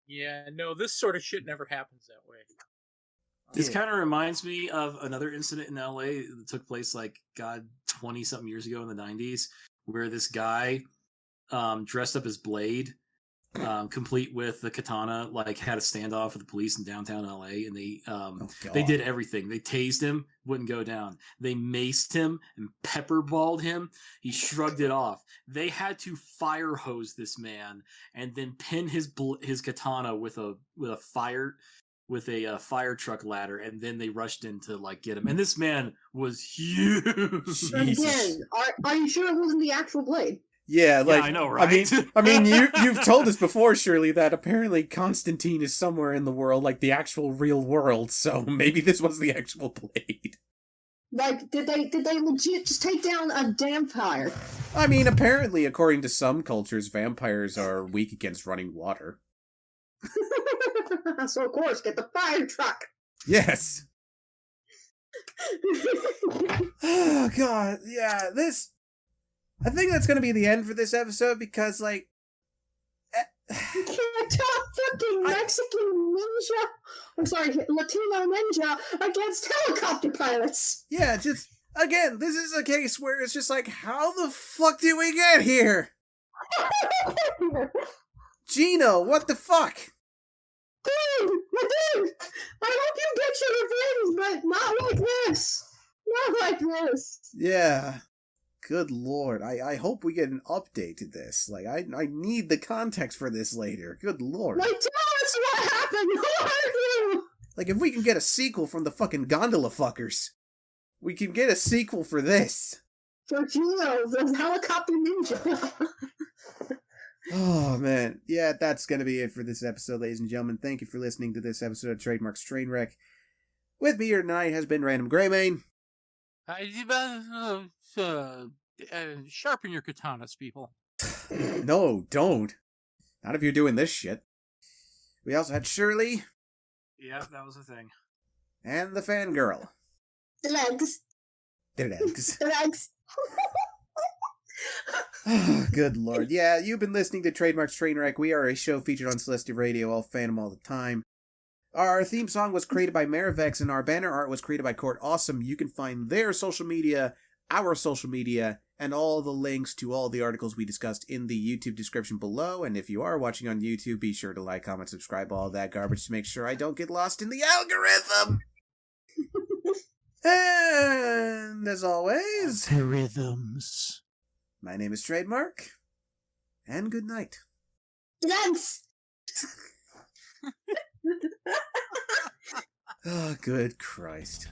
Speaker 1: Yeah, no, this sort of shit never happens that way.
Speaker 3: This kind of reminds me of another incident in LA that took place 20-something years ago in the 90s, where this guy dressed up as Blade, complete with the katana, had a standoff with the police in downtown LA, and they did everything. They tased him, wouldn't go down. They maced him and pepperballed him. He shrugged it off. They had to fire hose this man and then pin his katana with a fire truck ladder, and then they rushed in to get him. And this man was huge.
Speaker 4: Again, are you sure it wasn't the actual Blade?
Speaker 2: Yeah,
Speaker 3: I know, right?
Speaker 2: I mean, you've told us before, Shirley, that apparently Constantine is somewhere in the world, the actual real world. So maybe this was the actual Blade.
Speaker 4: Did they legit just take down a vampire?
Speaker 2: I mean, apparently, according to some cultures, vampires are weak against running water.
Speaker 4: So of course, get the fire truck.
Speaker 2: Yes. Oh God, yeah. I think that's going to be the end for this episode because,
Speaker 4: you can't talk fucking Mexican ninja. I'm sorry, Latino ninja against helicopter pilots.
Speaker 2: Yeah, just again, this is a case where it's just how the fuck did we get here? Gino, what the fuck?
Speaker 4: Dude, I hope you get your revenge, but not like this. Not like this.
Speaker 2: Yeah. Good lord. I hope we get an update to this. I need the context for this later. Good lord.
Speaker 4: Tell us what happened. Who hurt you?
Speaker 2: If we can get a sequel from the fucking gondola fuckers, we can get a sequel for this.
Speaker 4: For Gino, the helicopter ninja.
Speaker 2: Oh, man. Yeah, that's going to be it for this episode, ladies and gentlemen. Thank you for listening to this episode of Trademark's Trainwreck. With me here tonight has been Random Greymane.
Speaker 1: Sharpen your katanas, people.
Speaker 2: No, don't. Not if you're doing this shit. We also had Shirley.
Speaker 3: Yeah, that was a thing.
Speaker 2: And the fangirl.
Speaker 4: The legs.
Speaker 2: The legs.
Speaker 4: The legs.
Speaker 2: Oh, good lord. Yeah, you've been listening to Trademark's Trainwreck. We are a show featured on Celestia Radio, all fandom all the time. Our theme song was created by Marivex, and our banner art was created by Court Awesome. You can find their social media, our social media, and all the links to all the articles we discussed in the YouTube description below. And if you are watching on YouTube, be sure to like, comment, subscribe, all that garbage to make sure I don't get lost in the algorithm. And as always,
Speaker 1: Algorithms.
Speaker 2: My name is Trademark, and good night.
Speaker 4: Legs.
Speaker 2: Oh, good Christ.